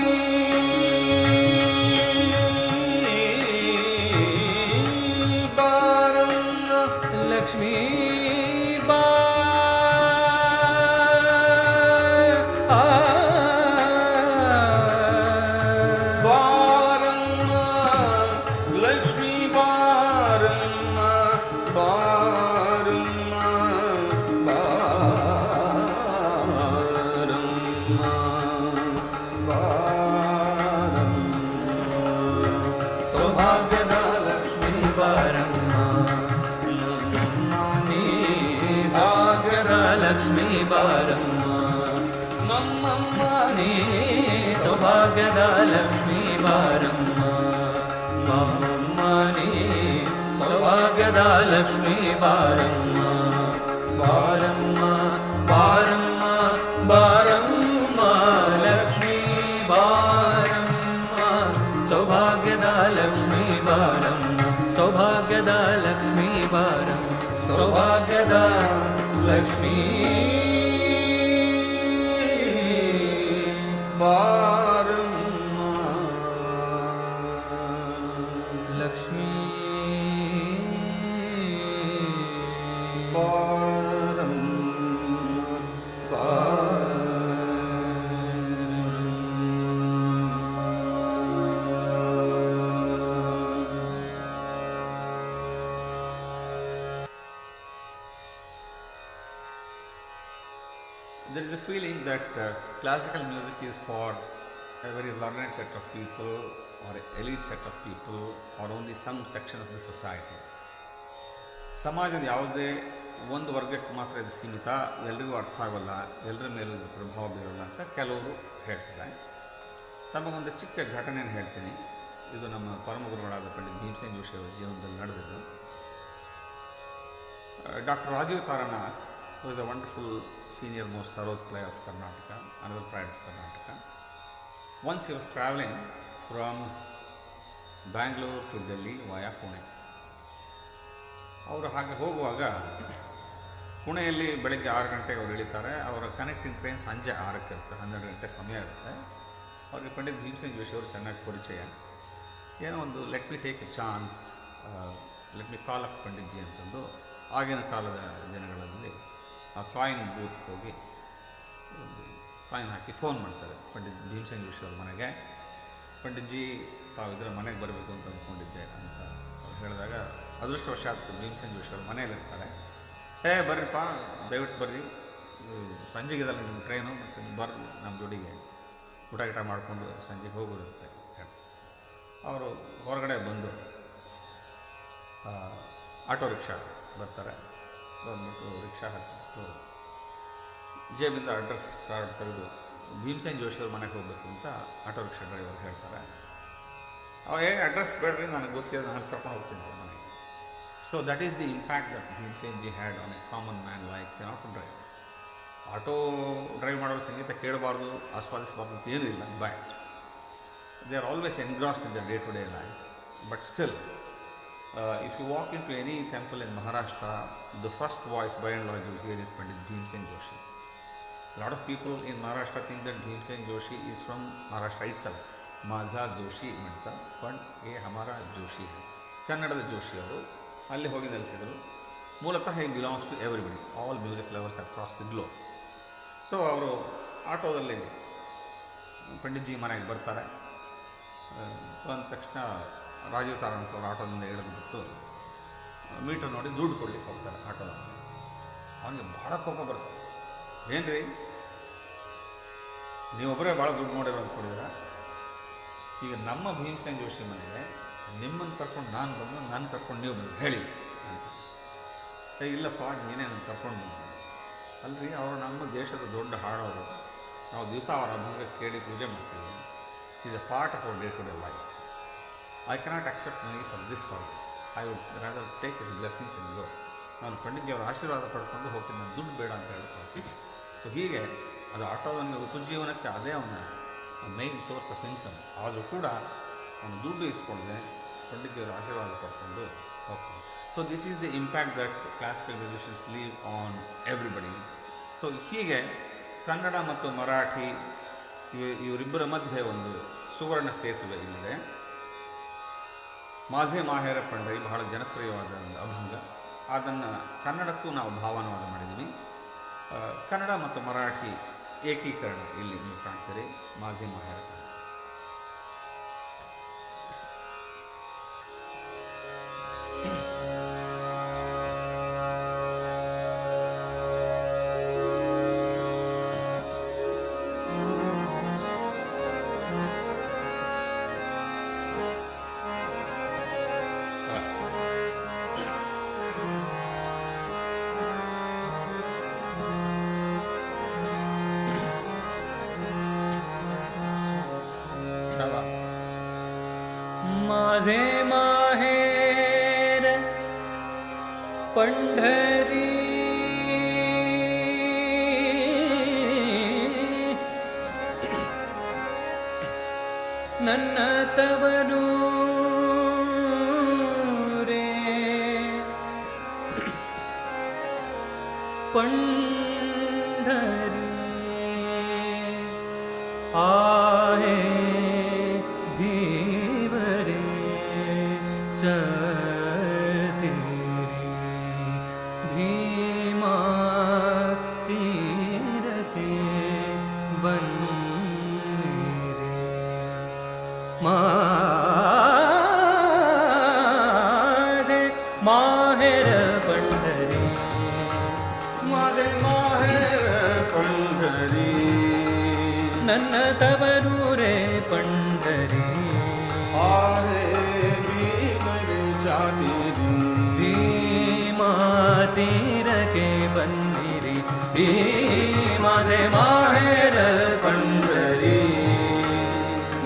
ಬಾರಮ್ಮ ಲಕ್ಷ್ಮೀ ಸೌಭಾಗ್ಯದ ಲಕ್ಷ್ಮೀ ಬಾರಮ್ಮ ನೀ ಸಾಗರ ಲಕ್ಷ್ಮೀ ಬಾರಮ್ಮ ನಮ್ಮಮ್ಮ ನೀ ಸೌಭಾಗ್ಯದ ಲಕ್ಷ್ಮೀ ಬಾರಮ್ಮ ನಮ್ಮಮ್ಮ ನೀ ಸೌಭಾಗ್ಯದ ಲಕ್ಷ್ಮೀ ಬಾರಮ್ಮ ಬಾರಮ್ಮ ಬಾರಮ್ಮ ಬಾರಮ್ಮ ಲಕ್ಷ್ಮೀ ಬಾರಮ್ಮ ಸೌಭಾಗ್ಯದ ಲಕ್ಷ್ಮೀ ಬಾರಮ್ಮ ಸೌಭಾಗ್ಯದ ಲಕ್ಷ್ಮೀ ಬಾರಮ್ಮ ಸೌಭಾಗ್ಯದ ಲಕ್ಷ್ಮೀ ಬಾರಮ್ಮ Lakshmi There is a feeling that classical music is for a very learned set of people or an elite set of people or only some section of the society. ಸಮಾಜದ ಯಾವುದೇ ಒಂದು ವರ್ಗಕ್ಕೆ ಮಾತ್ರ ಇದು ಸೀಮಿತ, ಎಲ್ರಿಗೂ ಅರ್ಥ ಆಗೋಲ್ಲ, ಎಲ್ಲರ ಮೇಲೂ ಇದು ಪ್ರಭಾವ ಬೀರೋಲ್ಲ ಅಂತ ಕೆಲವರು ಹೇಳ್ತಾರೆ. ತಮಗೊಂದು ಚಿಕ್ಕ ಘಟನೆಯನ್ನು ಹೇಳ್ತೀನಿ. ಇದು ನಮ್ಮ ಪರಮ ಗುರುಗಳಾದ ಪಂಡಿತ್ ಭೀಮಸೇನ್ ಜೋಶಿ ಅವರ ಜೀವನದಲ್ಲಿ ನಡೆದಿದ್ದು. Doctor Rajiv Taranath was a wonderful senior most Sarod player of Karnataka, another pride of Karnataka. Once he was travelling from Bangalore to Delhi via Pune. ಅವರು ಹಾಗೆ ಹೋಗುವಾಗ ಪುಣೆಯಲ್ಲಿ ಬೆಳಗ್ಗೆ 6 ಗಂಟೆಗೆ ಅವರು ಇಳಿತಾರೆ. ಅವರ ಕನೆಕ್ಟಿಂಗ್ ಟ್ರೈನ್ ಸಂಜೆ 6ಕ್ಕೆ ಇರುತ್ತೆ, 12 ಗಂಟೆ ಸಮಯ ಇರುತ್ತೆ. ಅವ್ರಿಗೆ ಪಂಡಿತ್ ಭೀಮಸೇನ್ ಜೋಶಿ ಅವರು ಚೆನ್ನಾಗಿ ಪರಿಚಯ. ಏನೋ ಒಂದು let me take a chance, let me call up Panditji ಅಂತಂದು ಆಗಿನ ಕಾಲದ ದಿನಗಳಲ್ಲಿ ಆ ಕಾಯಿನ್ ಬೂತ್ಗೆ ಹೋಗಿ ಕಾಯಿನ್ ಹಾಕಿ ಫೋನ್ ಮಾಡ್ತಾರೆ ಪಂಡಿತ್ ಭೀಮಸೇನ್ ಜೋಶಿ ಅವ್ರ ಮನೆಗೆ. ಪಂಡಿತ್ಜಿ ತಾವಿದ್ರೆ ಮನೆಗೆ ಬರಬೇಕು ಅಂತ ಅಂದ್ಕೊಂಡಿದ್ದೆ ಅಂತ ಅವ್ರು ಹೇಳಿದಾಗ, ಅದೃಷ್ಟವಶಾತ್ ಭೀಮಸೇನ್ ಜೋಶಿ ಅವ್ರ ಮನೆಯಲ್ಲಿರ್ತಾರೆ. ಬರ್ರಿಪ್ಪ, ದಯವಿಟ್ಟು ಬರ್ರಿ, ಸಂಜೆಗಿದಲ್ಲ ನಿಮ್ಮ ಟ್ರೈನು, ಮತ್ತು ಬರ್ರಿ ನಮ್ಮ ಜೋಡಿಗೆ ಊಟ ಗಿಟ ಮಾಡಿಕೊಂಡು ಸಂಜೆಗೆ ಹೋಗೋದಿರುತ್ತೆ. ಅವರು ಹೊರಗಡೆ ಬಂದು ಆಟೋ ರಿಕ್ಷಾ ಬರ್ತಾರೆ. ಬಂದ್ಬಿಟ್ಟು ರಿಕ್ಷಾ ಹತ್ತಿಬಿಟ್ಟು ಜೇಬಿಂದ ಅಡ್ರೆಸ್ ಕಾರ್ಡ್ ತೆಗೆದು ಭೀಮಸೇನ್ ಜೋಶಿ ಅವ್ರ ಮನೆಗೆ ಹೋಗಬೇಕು ಅಂತ ಆಟೋ ರಿಕ್ಷಾ ಡ್ರೈವರ್ ಹೇಳ್ತಾರೆ. ಅಡ್ರೆಸ್ ಬೇಡ್ರಿ, ನನಗೆ ಗೊತ್ತಿದೆ, ನಾನು ಕರ್ಕೊಂಡು ಹೋಗ್ತೀನಿ ಮನೆಗೆ. So that is the impact that Bhimsen ji had on a common man like not drive. Auto drive ಮಾಡೋರು ಸಂಗೀತ ಕೇಳಬಾರ್ದು, ಆಸ್ವಾದಿಸಬಾರ್ದು ಅಂತ ಏನೂ ಇಲ್ಲ. But they are always engrossed in the day to day life. But still, if you walk into any temple in Maharashtra, the first voice by and large you hear is Pandit Bhimsen Joshi. A lot of people in Maharashtra think that Bhimsen Joshi is from Maharashtra itself. Maza Joshi anta, but ye hamara Joshi hai. ಕನ್ನಡದ ಜೋಶಿ ಅವರು ಅಲ್ಲಿ ಹೋಗಿ ನೆಲೆಸಿದರು. ಮೂಲತಃ he belongs to everybody, all music lovers across the globe. So ಅವರು ಆಟೋದಲ್ಲಿ ಪಂಡಿತ್ ಜಿ ಮನೆಗೆ ಬರ್ತಾರೆ. ಬಂದ ತಕ್ಷಣ ರಾಜೀವ್ ತಾರಂತ್ ಅವರು ಆಟೋದಿಂದ ಇಳಿದ್ಬಿಟ್ಟು ಮೀಟರ್ ನೋಡಿ ದುಡ್ಡು ಕೊಡ್ಲಿಕ್ಕೆ ಹೋಗ್ತಾರೆ ಆಟೋದಲ್ಲಿ. ಅವನಿಗೆ ಭಾಳ ಕೋಪ ಬರ್ತದೆ. ಏನು ರೀ, ನೀವೊಬ್ಬರೇ ಭಾಳ ದುಡ್ಡು ನೋಡಿ ಕೊಡಿದ್ದೀರ, ಈಗ ನಮ್ಮ ಭೀಮಸೇನ್ ಜೋಶಿ ಮನೆಗೆ ನಿಮ್ಮನ್ನು ಕರ್ಕೊಂಡು ನಾನು ಬಂದು, ನಾನು ಕರ್ಕೊಂಡು ನೀವು ಬಂದು ಹೇಳಿ ಅಂತ. ಇಲ್ಲಪ್ಪ, ನೀನೇ ನನ್ನ ಕರ್ಕೊಂಡು ಬಂದು. ಅಲ್ರಿ, ಅವರು ನಮ್ಮ ದೇಶದ ದೊಡ್ಡ ಹಾಡೋರು, ನಾವು ದಿವಸ ಅವರ ಅಭಂಗ ಕೇಳಿ ಪೂಜೆ ಮಾಡ್ತೀವಿ. Is a part of our day to day life. I cannot accept money for this service. I would rather take his blessings and go. ನಾನು ಪಂಡಿತ್ಜಿಯವರ ಆಶೀರ್ವಾದ ಪಡ್ಕೊಂಡು ಹೋಗ್ತೀನಿ, ನಾನು ದುಡ್ಡು ಬೇಡ ಅಂತ ಹೇಳ್ತೀನಿ. ಸೊ ಹೀಗೆ ಅದು ಆಟೋವನ್ನು ಉಪಜೀವನಕ್ಕೆ ಅದೇ ಅವನ ಮೈನ್ ಸೋರ್ಸ್ ಆಫ್ ಇನ್ಕಮ್. ಆದರೂ ಕೂಡ ಅವನು ದುಡ್ಡು ಇಸ್ಕೊಳ್ಳದೆ ಪಂಡಿತ್ಜಿಯವರ ಆಶೀರ್ವಾದ ಪಡ್ಕೊಂಡು ಹೋಗ್ತಾನೆ. So this is the impact that classical musicians leave on everybody. So ಹೀಗೆ ಕನ್ನಡ ಮತ್ತು ಮರಾಠಿ ಇವರಿಬ್ಬರ ಮಧ್ಯೆ ಒಂದು ಸುವರ್ಣ ಸೇತುವೆ ಇಲ್ಲಿದೆ. ಮಾಝೆ ಮಾಹೇರ ಪಂಡರಿ ಬಹಳ ಜನಪ್ರಿಯವಾದ ಒಂದು ಅಭಂಗ. ಅದನ್ನು ಕನ್ನಡಕ್ಕೂ ನಾವು ಭಾವಾನುವಾದ ಮಾಡಿದ್ದೀವಿ. ಕನ್ನಡ ಮತ್ತು ಮರಾಠಿ ಏಕೀಕರಣ ಇಲ್ಲಿ ನೀವು ಕಾಣ್ತೀರಿ. ಮಾಝೆ ಮಾಹೇರ ಪಂಡರಿ. माझे माहेर पंढरी, ನನ್ನ ತವರೂರೇ पंढरी. आहे धीवरे चतेरी, भीमा तीरते बन्नीरे. माझे माहेर पंढरी, माझे माहेर पंढरी, ನನ್ನ ತವರೂರೇ पंढरी. आहे भीमरे जातीरी, भीमा ತೀರಕ್ಕೆ ಬನ್ನಿರಿ. माझे माहेर पंढरी,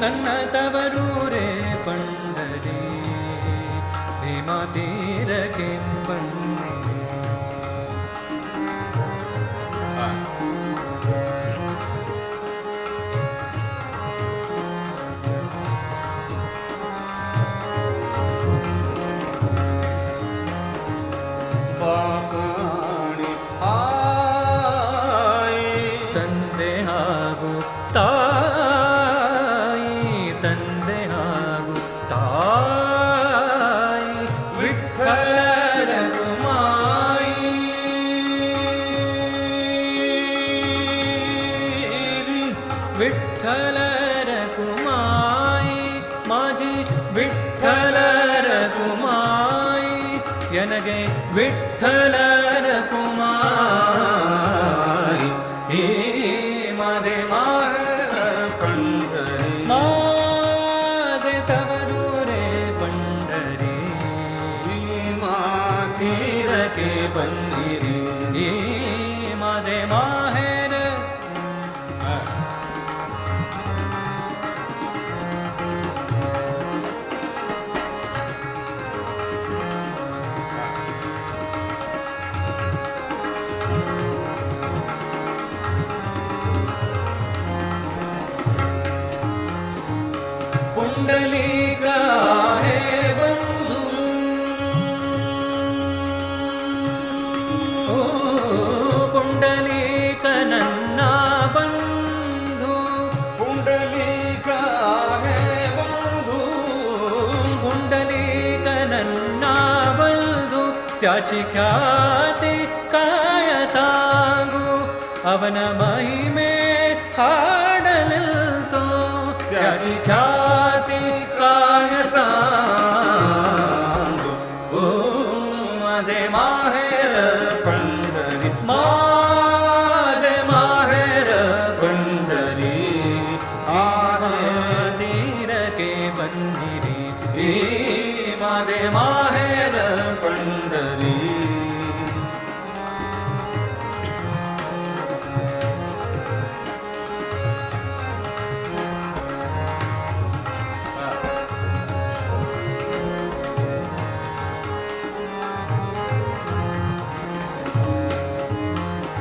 ನನ್ನ ತವರೂರೇ पंढरी, ಭೀಮಾ ತೀರಕ್ಕೆ ಬನ್ನಿರಿ. ತಂದೆ ಹಾಗೂ ತಾಯಿ, ತಂದೆ ಹಾಗೂ ತಾಯಿ, ವಿಠ್ಠಲರ ಕುಮಾಯಿ, ವಿಠ್ಠಲರ ಕುಮಾಯಿ, ಮಾಜಿ ವಿಠ್ಠಲರ ಕುಮಾಯಿ, ನನಗೆ ವಿಠ್ಠಲರ ಕುಮಾರಿ. माझे माहेर पंढरी, माझे तवरूरे पंढरी, भीमा तीरके बन्नीरी. माझे माहेर ಯಾಚಿ ಖ್ಯಾತಿ ಕಾಯ ಸಾಂಗು ಅವನ ಮಹಿಮೆ ಹಾಡಲಿಲ್ತೋ ಯಾಚಿ ಖ್ಯಾತಿ ಕಾಯ ಸಾಂಗು ಓ माझे माहेर पंढरी माझे माहेर पंढरी आहे तीर के बंदिरी माझे माहेर पंढरी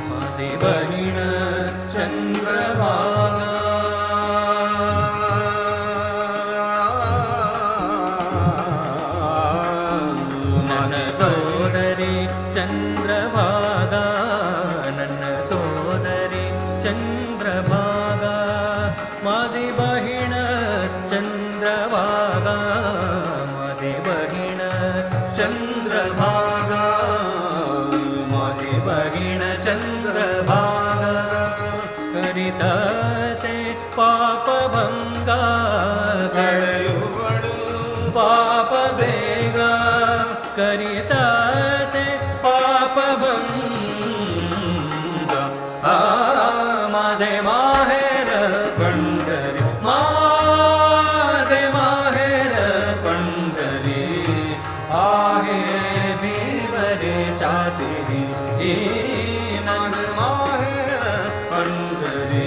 माझी बहीण चंद्रभागा ನನ್ನ ಸೋದರಿ ಚಂದ್ರಭಾಗಾ ನನ್ನ ಸೋದರಿ ಚಂದ್ರಭಾಗಾ माझी बहीण चंद्रभागा माझी बहीण चंद्रभागा माझी बहीण चंद्रभागा करितासे पापभंगा कळयुवळु पाप ಬೇಗ करितासे पापभंग माझे माहेर पंढरी माझे माहेर पंढरी आहे भीवरे छातिरी माझे माहेर पंढरी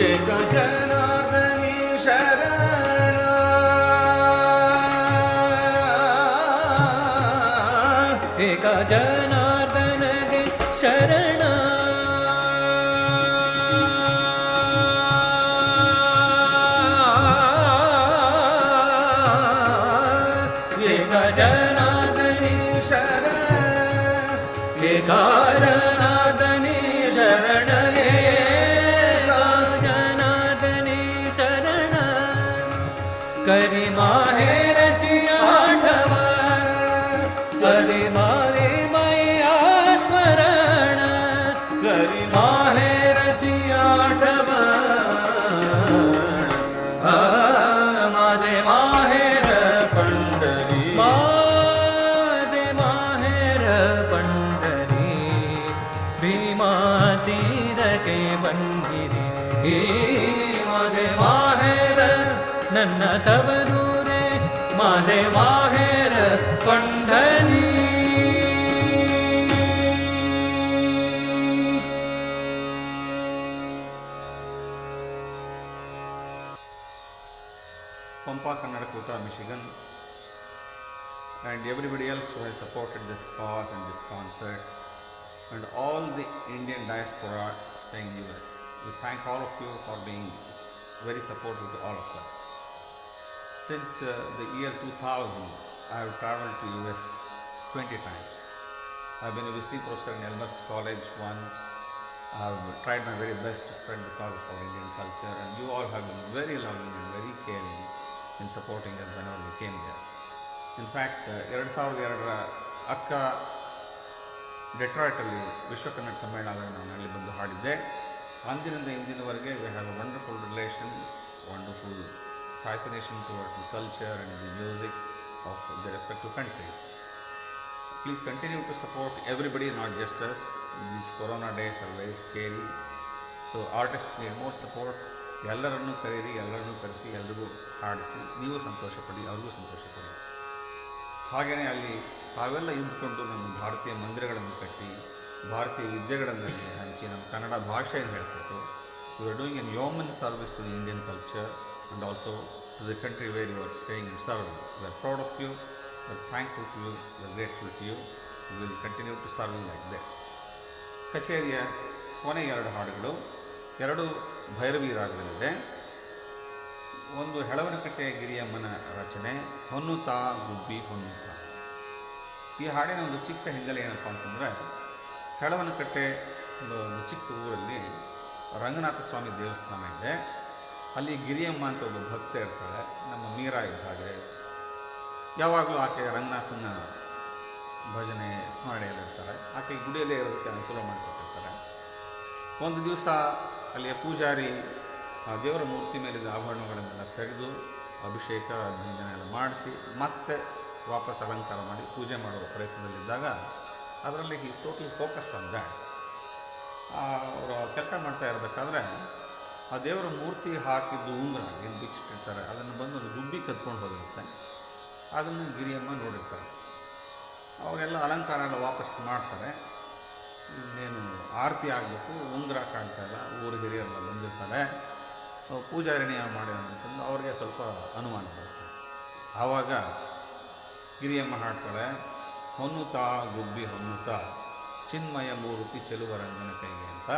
एक जनार्दनी शरण एक जनार्दनगे शरण एक जनार्दनी शरण एक जनार्दनी शरण करी माहेरची आठवण करी मारे मैया स्मरण करी माहेरची आठवण माझे माहेर पंढरी माझे माहेर पंढरी भीमा तीर के बंदिरी माझे माहेर ನನ್ನ ತವರೂರೆ माझे माहेर Pandhari Pampa Kannadakota, Michigan, and everybody else who has supported this cause and this concert, and all the Indian diaspora staying in US. We thank all of you for being very supportive to all of us. Since the year 2000, I have traveled to US 20 times. I have been a visiting professor in Elmhurst College once. I have tried my very best to spread the cause of our Indian culture, and you all have been very loving and very caring in supporting us whenever we came there. In fact, 2002 ಅಕ್ಕ ಡೆಟ್ರಾಯ್ಟಲ್ಲಿ ವಿಶ್ವ ಕನ್ನಡ ಸಮ್ಮೇಳನದಲ್ಲಿ ನಾನು ಅಲ್ಲಿ ಬಂದು ಹಾಡಿದ್ದೆ. ಅಂದಿನಿಂದ ಇಂದಿನವರೆಗೆ we have a wonderful relation, wonderful fascination towards the culture and the music of the respective countries. Please continue to support everybody, not just us. These corona days are very scary, so artists need more support. ಎಲ್ಲರನ್ನೂ ಕರೀರಿ, ಎಲ್ಲರನ್ನೂ ಕರೆಸಿ, ಎಲ್ರಿಗೂ ಹಾಡಿಸಿ, ನೀವು ಸಂತೋಷಪಡಿ, ಅವ್ರಿಗೂ ಸಂತೋಷಪಡಿ. ಹಾಗೆಯೇ ಅಲ್ಲಿ ತಾವೆಲ್ಲ ಇದ್ದುಕೊಂಡು ನಮ್ಮ ಭಾರತೀಯ ಮಂದಿರಗಳನ್ನು ಕಟ್ಟಿ, ಭಾರತೀಯ ವಿದ್ಯೆಗಳಲ್ಲಿ ಹಂಚಿ, ನಮ್ಮ ಕನ್ನಡ ಭಾಷೆಯನ್ನು ಹೇಳಿಕೊಟ್ಟು, you are doing an yeoman service to the Indian culture and also to the country where you are staying and serving. We are proud of you, we are thankful to you, we are grateful to you. We will continue to serve you like this. ಕಚೇರಿಯ ಕೊನೆ 2 ಹಾಡುಗಳು 2 ಭೈರವಿ ರಾಗದಲ್ಲಿದೆ. ಒಂದು ಹೆಳವನಕಟ್ಟೆ ಗಿರಿಯಮ್ಮನ ರಚನೆ ಹೊನ್ನುತಾ ಗುಬ್ಬಿ ಹೊನ್ನುತಾ. ಈ ಹಾಡಿನ ಒಂದು ಚಿಕ್ಕ ಹಿನ್ನೆಲೆ ಏನಪ್ಪ ಅಂತಂದರೆ, ಹೆಳವನಕಟ್ಟೆ ಒಂದು ಚಿಕ್ಕ ಊರಲ್ಲಿ ರಂಗನಾಥ ಸ್ವಾಮಿ ದೇವಸ್ಥಾನ ಇದೆ. ಅಲ್ಲಿ ಗಿರಿಯಮ್ಮ ಅಂತ ಒಬ್ಬ ಭಕ್ತ ಇರ್ತಾಳೆ, ನಮ್ಮ ಮೀರಾ ಇದ್ದ ಹಾಗೆ. ಯಾವಾಗಲೂ ಆಕೆ ರಂಗನಾಥನ ಭಜನೆ ಸ್ಮರಣೆಯಲ್ಲಿರ್ತಾರೆ. ಆಕೆ ಗುಡಿಯಲ್ಲೇ ಇರೋದಕ್ಕೆ ಅನುಕೂಲ ಮಾಡಿಕೊಟ್ಟಿರ್ತಾರೆ. ಒಂದು ದಿವಸ ಅಲ್ಲಿಯ ಪೂಜಾರಿ ಆ ದೇವರ ಮೂರ್ತಿ ಮೇಲಿದ್ದ ಆಭರಣಗಳನ್ನೆಲ್ಲ ತೆಗೆದು ಅಭಿಷೇಕ ಭಂಜನೆ ಎಲ್ಲ ಮಾಡಿಸಿ ಮತ್ತೆ ವಾಪಸ್ ಅಲಂಕಾರ ಮಾಡಿ ಪೂಜೆ ಮಾಡುವ ಪ್ರಯತ್ನದಲ್ಲಿದ್ದಾಗ ಅದರಲ್ಲಿ is totally focused on that. ಅವರು ಕೆಲಸ ಮಾಡ್ತಾ ಇರಬೇಕಾದ್ರೆ ಆ ದೇವರ ಮೂರ್ತಿ ಹಾಕಿದ್ದು ಉಂಗುರ ಏನು ಬಿಚ್ಚಿಟ್ಟಿರ್ತಾರೆ, ಅದನ್ನು ಬಂದು ಒಂದು ಗುಬ್ಬಿ ಕದ್ಕೊಂಡು ಹೋಗಿರುತ್ತೆ. ಅದನ್ನು ಗಿರಿಯಮ್ಮ ನೋಡಿರ್ತಾರೆ. ಅವಾಗೆಲ್ಲ ಅಲಂಕಾರ ಎಲ್ಲ ವಾಪಸ್ ಮಾಡ್ತಾರೆ. ಇನ್ನೇನು ಆರತಿ ಆಗಬೇಕು, ಉಂಗುರ ಕಾಣ್ತಾ ಇಲ್ಲ, ಊರು ಹಿರಿಯರೆಲ್ಲ ಬಂದಿರ್ತಾರೆ. ಪೂಜಾರಿಣಿ ಮಾಡಿದ ಅಂತಂದು ಅವ್ರಿಗೆ ಸ್ವಲ್ಪ ಅನುಮಾನ ಬರುತ್ತೆ. ಆವಾಗ ಗಿರಿಯಮ್ಮ ಹಾಡ್ತಾಳೆ, ಹೊನ್ನುತಾ ಗುಬ್ಬಿ ಹೊನ್ನುತಾ ಚಿನ್ಮಯ ಮೂರ್ತಿ ಚೆಲುವರಂಗನ ಕೈಗೆ ಅಂತ.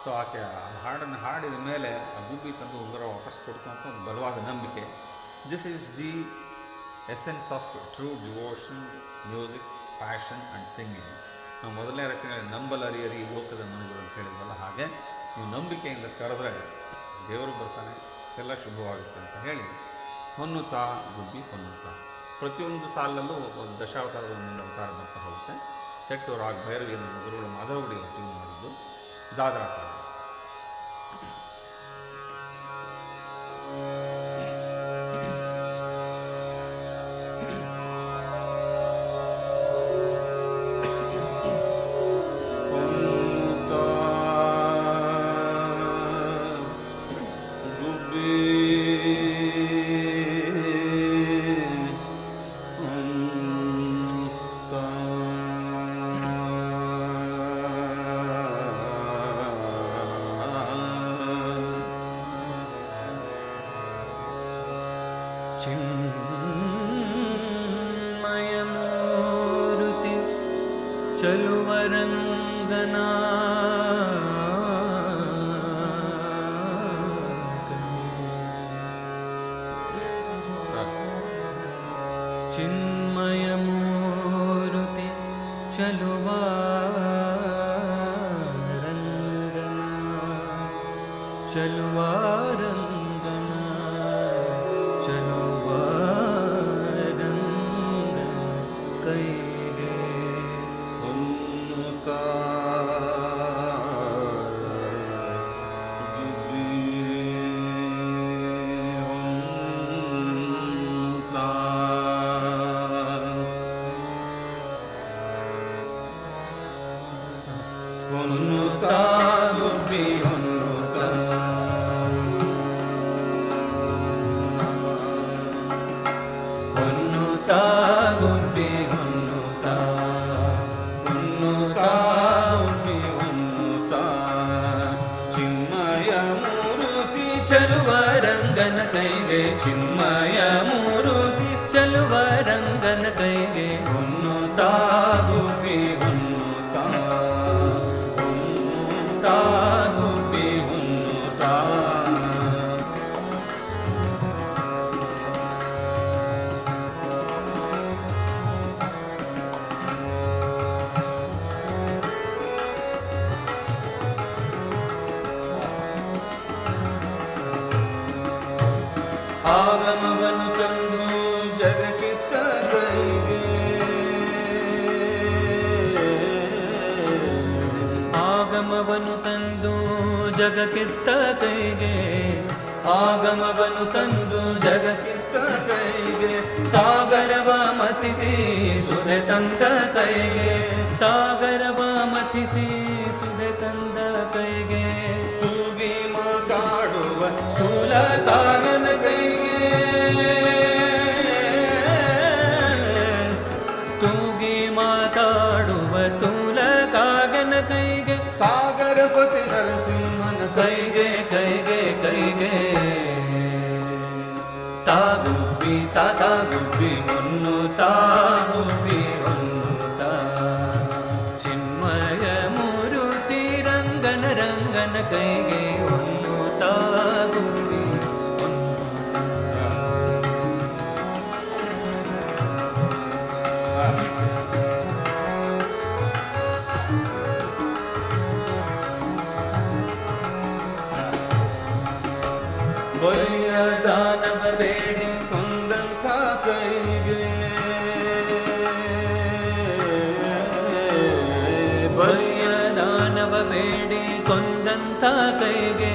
ಸೊ ಆಕೆ ಆ ಹಾಡನ್ನು ಹಾಡಿದ ಮೇಲೆ ಆ ಗುಬ್ಬಿ ತಂದು ಉಂಗುರ ವಾಪಸ್ ಕೊಡ್ತು ಅಂತ ಒಂದು ಬಲವಾದ ನಂಬಿಕೆ. This is the essence of true devotion, music, passion and singing. ನಾವು ಮೊದಲನೇ ರಚನೆಯಲ್ಲಿ ನಂಬಲರಿಯರಿ ಲೋಕದ ಮನುಗಳು ಅಂತ ಹೇಳಿದ್ವಲ್ಲ, ಹಾಗೆ ನೀವು ನಂಬಿಕೆಯಿಂದ ಕರೆದ್ರೆ ದೇವರು ಬರ್ತಾನೆ, ಎಲ್ಲ ಶುಭವಾಗುತ್ತೆ ಅಂತ ಹೇಳಿ ಹೊನ್ನುತಾ ಗುಬ್ಬಿ ಹೊನ್ನುತಾ. ಪ್ರತಿಯೊಂದು ಸಾಲಲ್ಲೂ ಒಂದು ದಶಾವತಾರದ ಒಂದೊಂದು ಅವತಾರ ಬರ್ತಾ ಹೋಗುತ್ತೆ. ಸೆಟ್ಟು ರಾಗ್ ಭೈರವಿಯನ್ನು ಗುರುಗಳು ಮಾಧವಗುಡಿ ಟ್ಯೂನ್ ಮಾಡಿದ್ದು ದಾದರಾ ತಾಳ. ಚಿನ್ಮಯಮೂರ್ತಿ ಚಲುವರಂಗನಾ ಚಿನ್ಮಯಮೂರ್ತಿ ಚಲುವರಂಗನಾ ಚಲುವರಂಗನಾ ಚಲುವರಂಗನ ಕೈಗೆ ಹೊನ್ನುತಾ ಗುಬ್ಬಿ ಹೊನ್ನುತಾ. ಹೊನ್ನುತಾ ಗುಬ್ಬಿ ಹೊನ್ನುತಾ ಹೊನ್ನುತಾ ಗುಬ್ಬಿ ಹೊನ್ನುತಾ ಹೊನ್ನುತಾ ಗುಬ್ಬಿ ಹೊನ್ನುತಾ ಚಿನ್ಮಯ ಮೂರ್ತಿ ಚಲುವ ರಂಗನ ಕೈಗೆ ಚಿನ್ಮಯ ಮೂರ್ತಿ ಚಲುವ ರಂಗನ ಕೈಗೆ ಹೊನ್ನುತಾ ಗುಬ್ಬಿ ಹೊನ್ನುತಾ ಹೊನ್ನುತಾ ಗುಬ್ಬಿ ಹೊನ್ನುತಾ. ಆಗಮವನ್ನು ತಂದು ಜಗಕ್ಕಿತ್ತ ಕೈಗೆ ಆಗಮವನ್ನು ತಂದು ಜಗಕ್ಕಿತ್ತ ಕೈಗೆ ಆಗಮವನ್ನು ತಂದು ಜಗಕ್ಕಿತ್ತ ಕೈಗೆ ಸಾಗರವ ಮಥಿಸಿ ಸುದೆ ತಂದ ಕೈಗೆ ಸಾಗರವ ಮಥಿಸಿ ಸುದೆ ತಂದ ಕೈಗೆ ತೂಗಿ ಮಾತಾಡುವ ಸ್ಥೂಲ ಕಾಯನ ಕೈಗೆ ತೂಗಿ ಮಾತಾಡುವ ಸ್ಥೂಲ ಕಾಗನ ಕೈಗೆ ಸಾಗರಪತಿ ನರಸಿಂಹನ ಕೈಗೆ ಕೈಗೆ ಕೈಗೆ ತಾಗುಬ್ಬಿ ತಾತಾ ಗುಬ್ಬಿ ಹೊನ್ನುತಾ ಗುಬ್ಬಿ ಹೊನ್ನುತಾ ಚಿನ್ಮಯ ಮೂರ್ತಿ ರಂಗನ ರಂಗನ ಕೈಗೆ ಹೊನ್ನುತಾ ಗುಬ್ಬಿ ಹೊನ್ನುತಾ. ಬಲಿಯ ದಾನವ ಬೇಡಿ ಕೊಂದಂಥ ಕೈಗೆ ಬಲಿಯ ದಾನವ ಬೇಡಿ ಕೊಂದಂಥ ಕೈಗೆ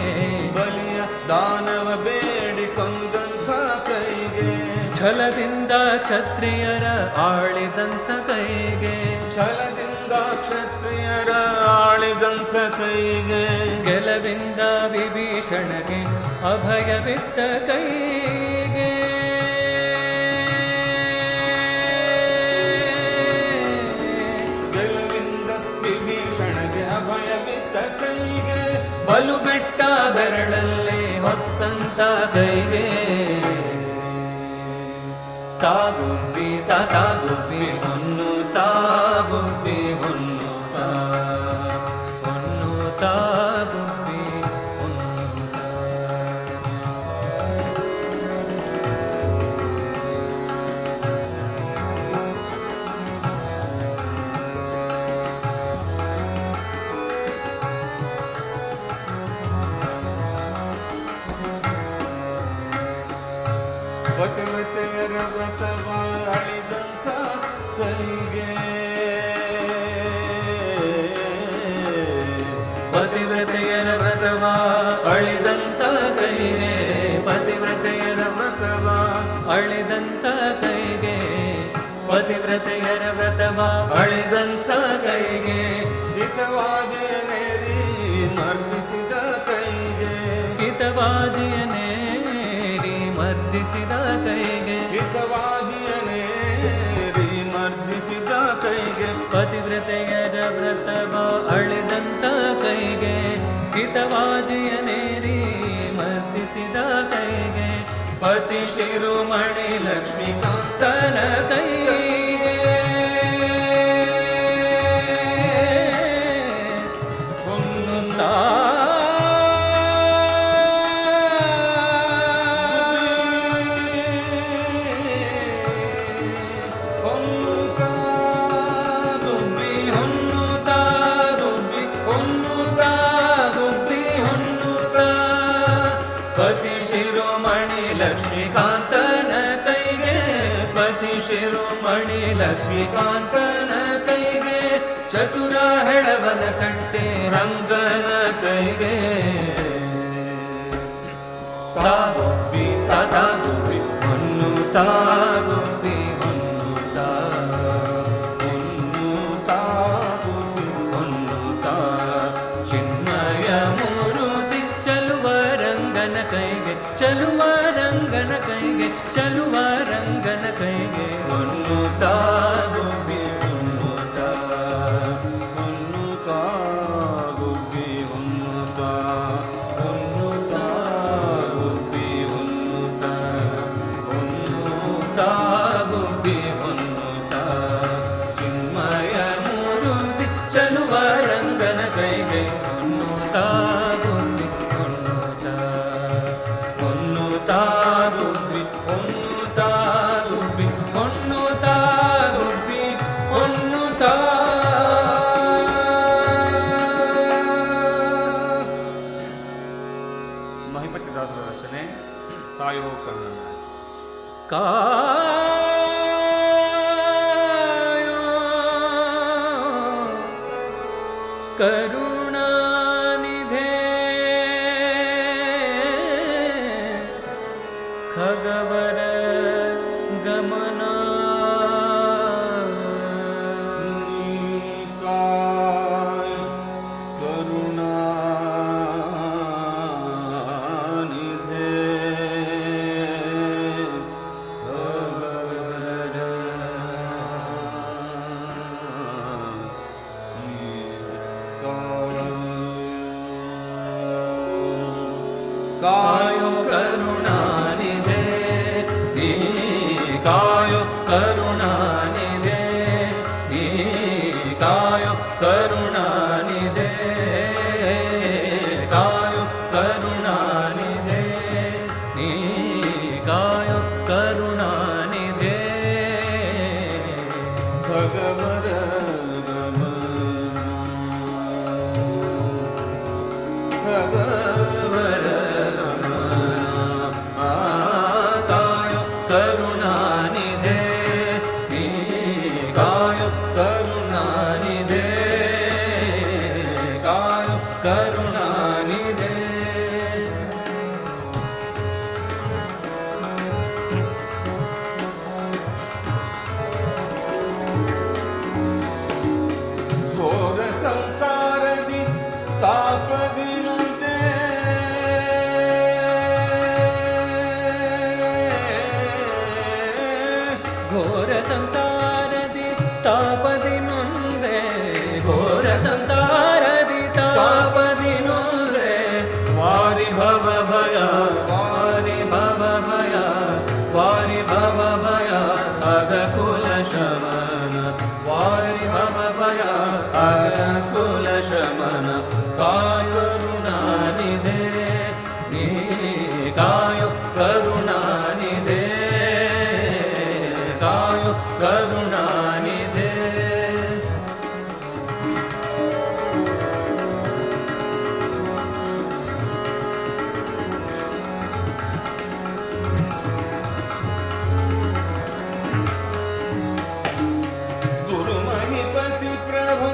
ಬಲಿಯ ದಾನವ ಬೇಡಿ ಕೊಂದಂಥ ಕೈಗೆ ಛಲದಿಂದ ಕ್ಷತ್ರಿಯರ ಆಳಿದಂಥ ಕೈಗೆ ಛಲದಿಂದ ಕ್ಷತ್ರಿಯರ ಆಳಿದಂಥ ಕೈಗೆ ಗೆಲವಿಂದ ವಿಭೀಷಣಗೆ ಅಭಯವಿತ್ತ ಕೈಗೆ ಗೆಲವಿಂದ ವಿಭೀಷಣಗೆ ಅಭಯವಿತ್ತ ಕೈಗೆ ಬಲು ಬೆಟ್ಟ ಬೆರಳಲ್ಲೇ ಹೊತ್ತಂತ ಕೈಗೆ ತಾಗುಬ್ಬಿ ತಾಗುಬ್ಬಿ ಹೊನ್ನು ತಾಗುಬ್ಬಿ ಹೊನ್ನು ಹೊನ್ನು ತಾಗುಬ್ಬಿ ಹೊನ್ನು ಪತಿವ್ರತೆಯರ ವ್ರತವ ಅಳಿದಂಥ ಕೈಗೆ ಪತಿವ್ರತೆಯರ ವ್ರತವ ಅಳಿದಂಥ ಕೈಗೆ ಪತಿವ್ರತೆಯರ ವ್ರತವ ಅಳಿದಂಥ ಕೈಗೆ ಪತಿವ್ರತೆಯರ ವ್ರತವ ಅಳಿದಂಥ ಕೈಗೆ ಹಿತವಾಜಿಯನೇರಿ ಮರ್ದಿಸಿದ ಕೈಗೆ ಹಿತವಾಜಿಯನೇರಿ ಮರ್ದಿಸಿದ ಕೈಗೆ ಹಿತವಾಜಿಯನೇರಿ ಮರ್ದಿಸಿದ ಕೈಗೆ ಪತಿವ್ರತೆಯರ ವ್ರತವ ಅಳಿದಂಥ ಕೈಗೆ ಹಿತವಾಜಿಯನೇರಿ ಮರ್ದಿಸಿದ ಕೈಗೆ ಪತಿ ಶಿರೋಮಣಿ ಲಕ್ಷ್ಮೀಕಾಂತನ ಕೈಗೆ ಲಕ್ಷ್ಮೀಕಾಂತನ ಕೈಗೆ ಪತಿ ಶಿರೋಮಣಿ ಲಕ್ಷ್ಮೀಕಾಂತನ ಕೈಗೆ ಚತುರ ಹೆಳವನ ಕಟ್ಟೆ ರಂಗನ ಕೈಗೆ ತಾಗುಬ್ಬಿ ತಾಗುಬ್ಬಿ ಹೊನ್ನು ತಾಗುಬ್ಬಿ ಹೊನ್ನು ತಾಗುಬ್ಬಿ ಹೊನ್ನು ಚಿನ್ಮಯ ಮೂರುತಿ ಚಲುವ ರಂಗನ ಕೈಗೆ ಚಲುವ ರಂಗನ ಕೈಗೆ ಚಲುವ ರಂಗನ ಕೈಗೆ ಹೊನ್ನು ತಾಗುಬ್ಬಿ ಹೊನ್ನು ತಾಗುಬ್ಬಿ ಹೊನ್ನು ತಾಗುಬ್ಬಿ ಹೊನ್ನು ತಾಗುಬ್ಬಿ ಹೊನ್ನು ಚಿನ್ಮಯ ಮೂರುತಿ ಚಲುವ ರಂಗನ ಕೈಗೆ ಹೊನ್ನು ತಾಗುಬ್ಬಿ ಹೊನ್ನು ತಾಗುಬ್ಬಿ ಹೊನ್ನು ತಾಗುಬ್ಬಿ ಹೊನ್ನು ತಾಗುಬ್ಬಿ ಹೊನ್ನು ಮಹಿಪತಿದಾಸರ ರಚನೆ ಕಾಯೋ ಕರ್ಣ. ಕಾಯೋ ಕರುಣಾನಿಧೆ ಖಗವರ ಗಮನ ಕರುಣಾನಿಧೆ ಕಾಯೋ ಕರುಣಾನಿಧೆ ನೀ ಕಾಯೋ ಕರುಣಾನಿಧೆ ನೀ ಕಾಯೋ ಕರುಣಾನಿಧೆ ಕಾಯೋ ಕರುಣಾನಿಧೆ ನೀ ಕಾಯೋ ಕರುಣಾನಿಧೆ ಭಗವರ ಭಗವರ ಕರುಣಾನಿಧೆ ಘೋರ ಸಂಸಾರದಿ ತಾಪದಿನಂತೆ ಘೋರ ಸಂಸಾರದಿ ತಾಪದಿ ನೊಂದೆ ಘೋರ ಸಂಸಾರದಿ ತಾಪದಿ ನೊಂದೆ ವಾರಿ ಭವ ಭಯ ವಾರಿ ಭವ ಭಯ ವಾರಿ ಭವ ಭಯ ಅಗ ಕುಲ ಶಮನ ವಾರಿ ಭವ ಭಯ ಅಗ ಕುಲ ಶಮನ ಕರುಣಾನಿಧೆ ನೀ ಕಾಯೋ ಕರುಣಾನಿಧೆ ಕಾಯೋ ಕರುಣಾನಿಧೆ ಗುರು ಮಹಿಪತಿ ಪ್ರಭು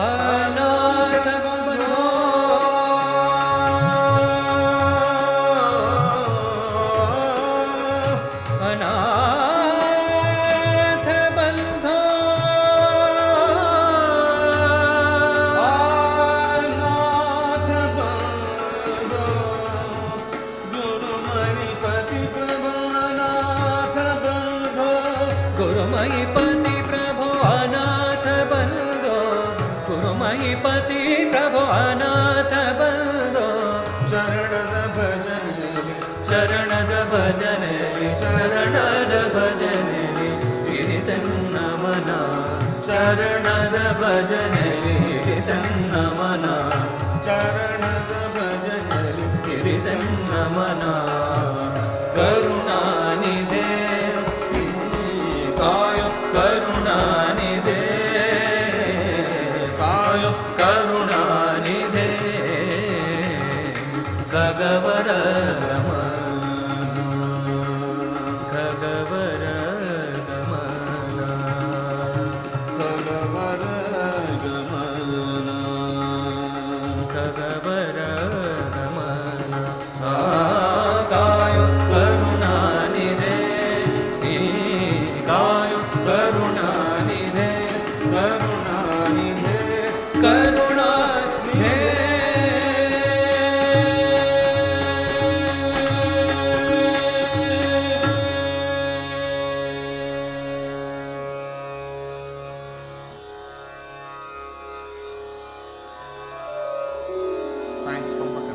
ಅನಾಥ ಬಂಧೋ ಅನಾಥ ಬಂಧೋ ನಾಥ ಬಂಧೋ ಗುರು ಮಹಿಪತಿ ಪ್ರಭು ನಾಥ ಬಂಧೋ ಗುರುಮಯಿಪತಿ ಪ್ರಭೋ ಅನಾಥ ಬಂಧೋ ಗುರುಮಯಿಪತಿ ಪ್ರಭೋ ಅನಾಥ ಬಂಧೋ ಚರಣದ ಭಜನೆಯಲ್ಲಿ ಶರಣದ ಭಜನೆಯಲ್ಲಿ ಚರಣದ ಭಜನೆಯಲ್ಲಿ ಇರಿಸನ್ನಮನ ಚರಣದ ಭಜನೆಯಲ್ಲಿ ಇರಿಸನ್ನಮನ ಚರಣದ ಭಜನೆಯಲ್ಲಿ ಇರಿಸನ್ನಮನ ಕರುಣಾನಿಧೆ ಕಾಯೋ ಕರುಣಾನಿಧೆ ಕಾಯೋ ಕರುಣಾನಿಧೆ ಖಗವರ ಗಮನ ಖಗವರ ಗಮನ ಭಗವರ ಗಮನ ಖಗವರ ಗಮನ ಕಾಯೋ ಕರುಣಾನಿಧೆ ಈ ಕಾಯೋ ಕರುಣಾನಿಧೆ ಕರುಣಾನಿಧೆ ಕರುಣಾನಿಧೆ ಥ್ಯಾಂಕ್ಸ್ ಪಂಪಕ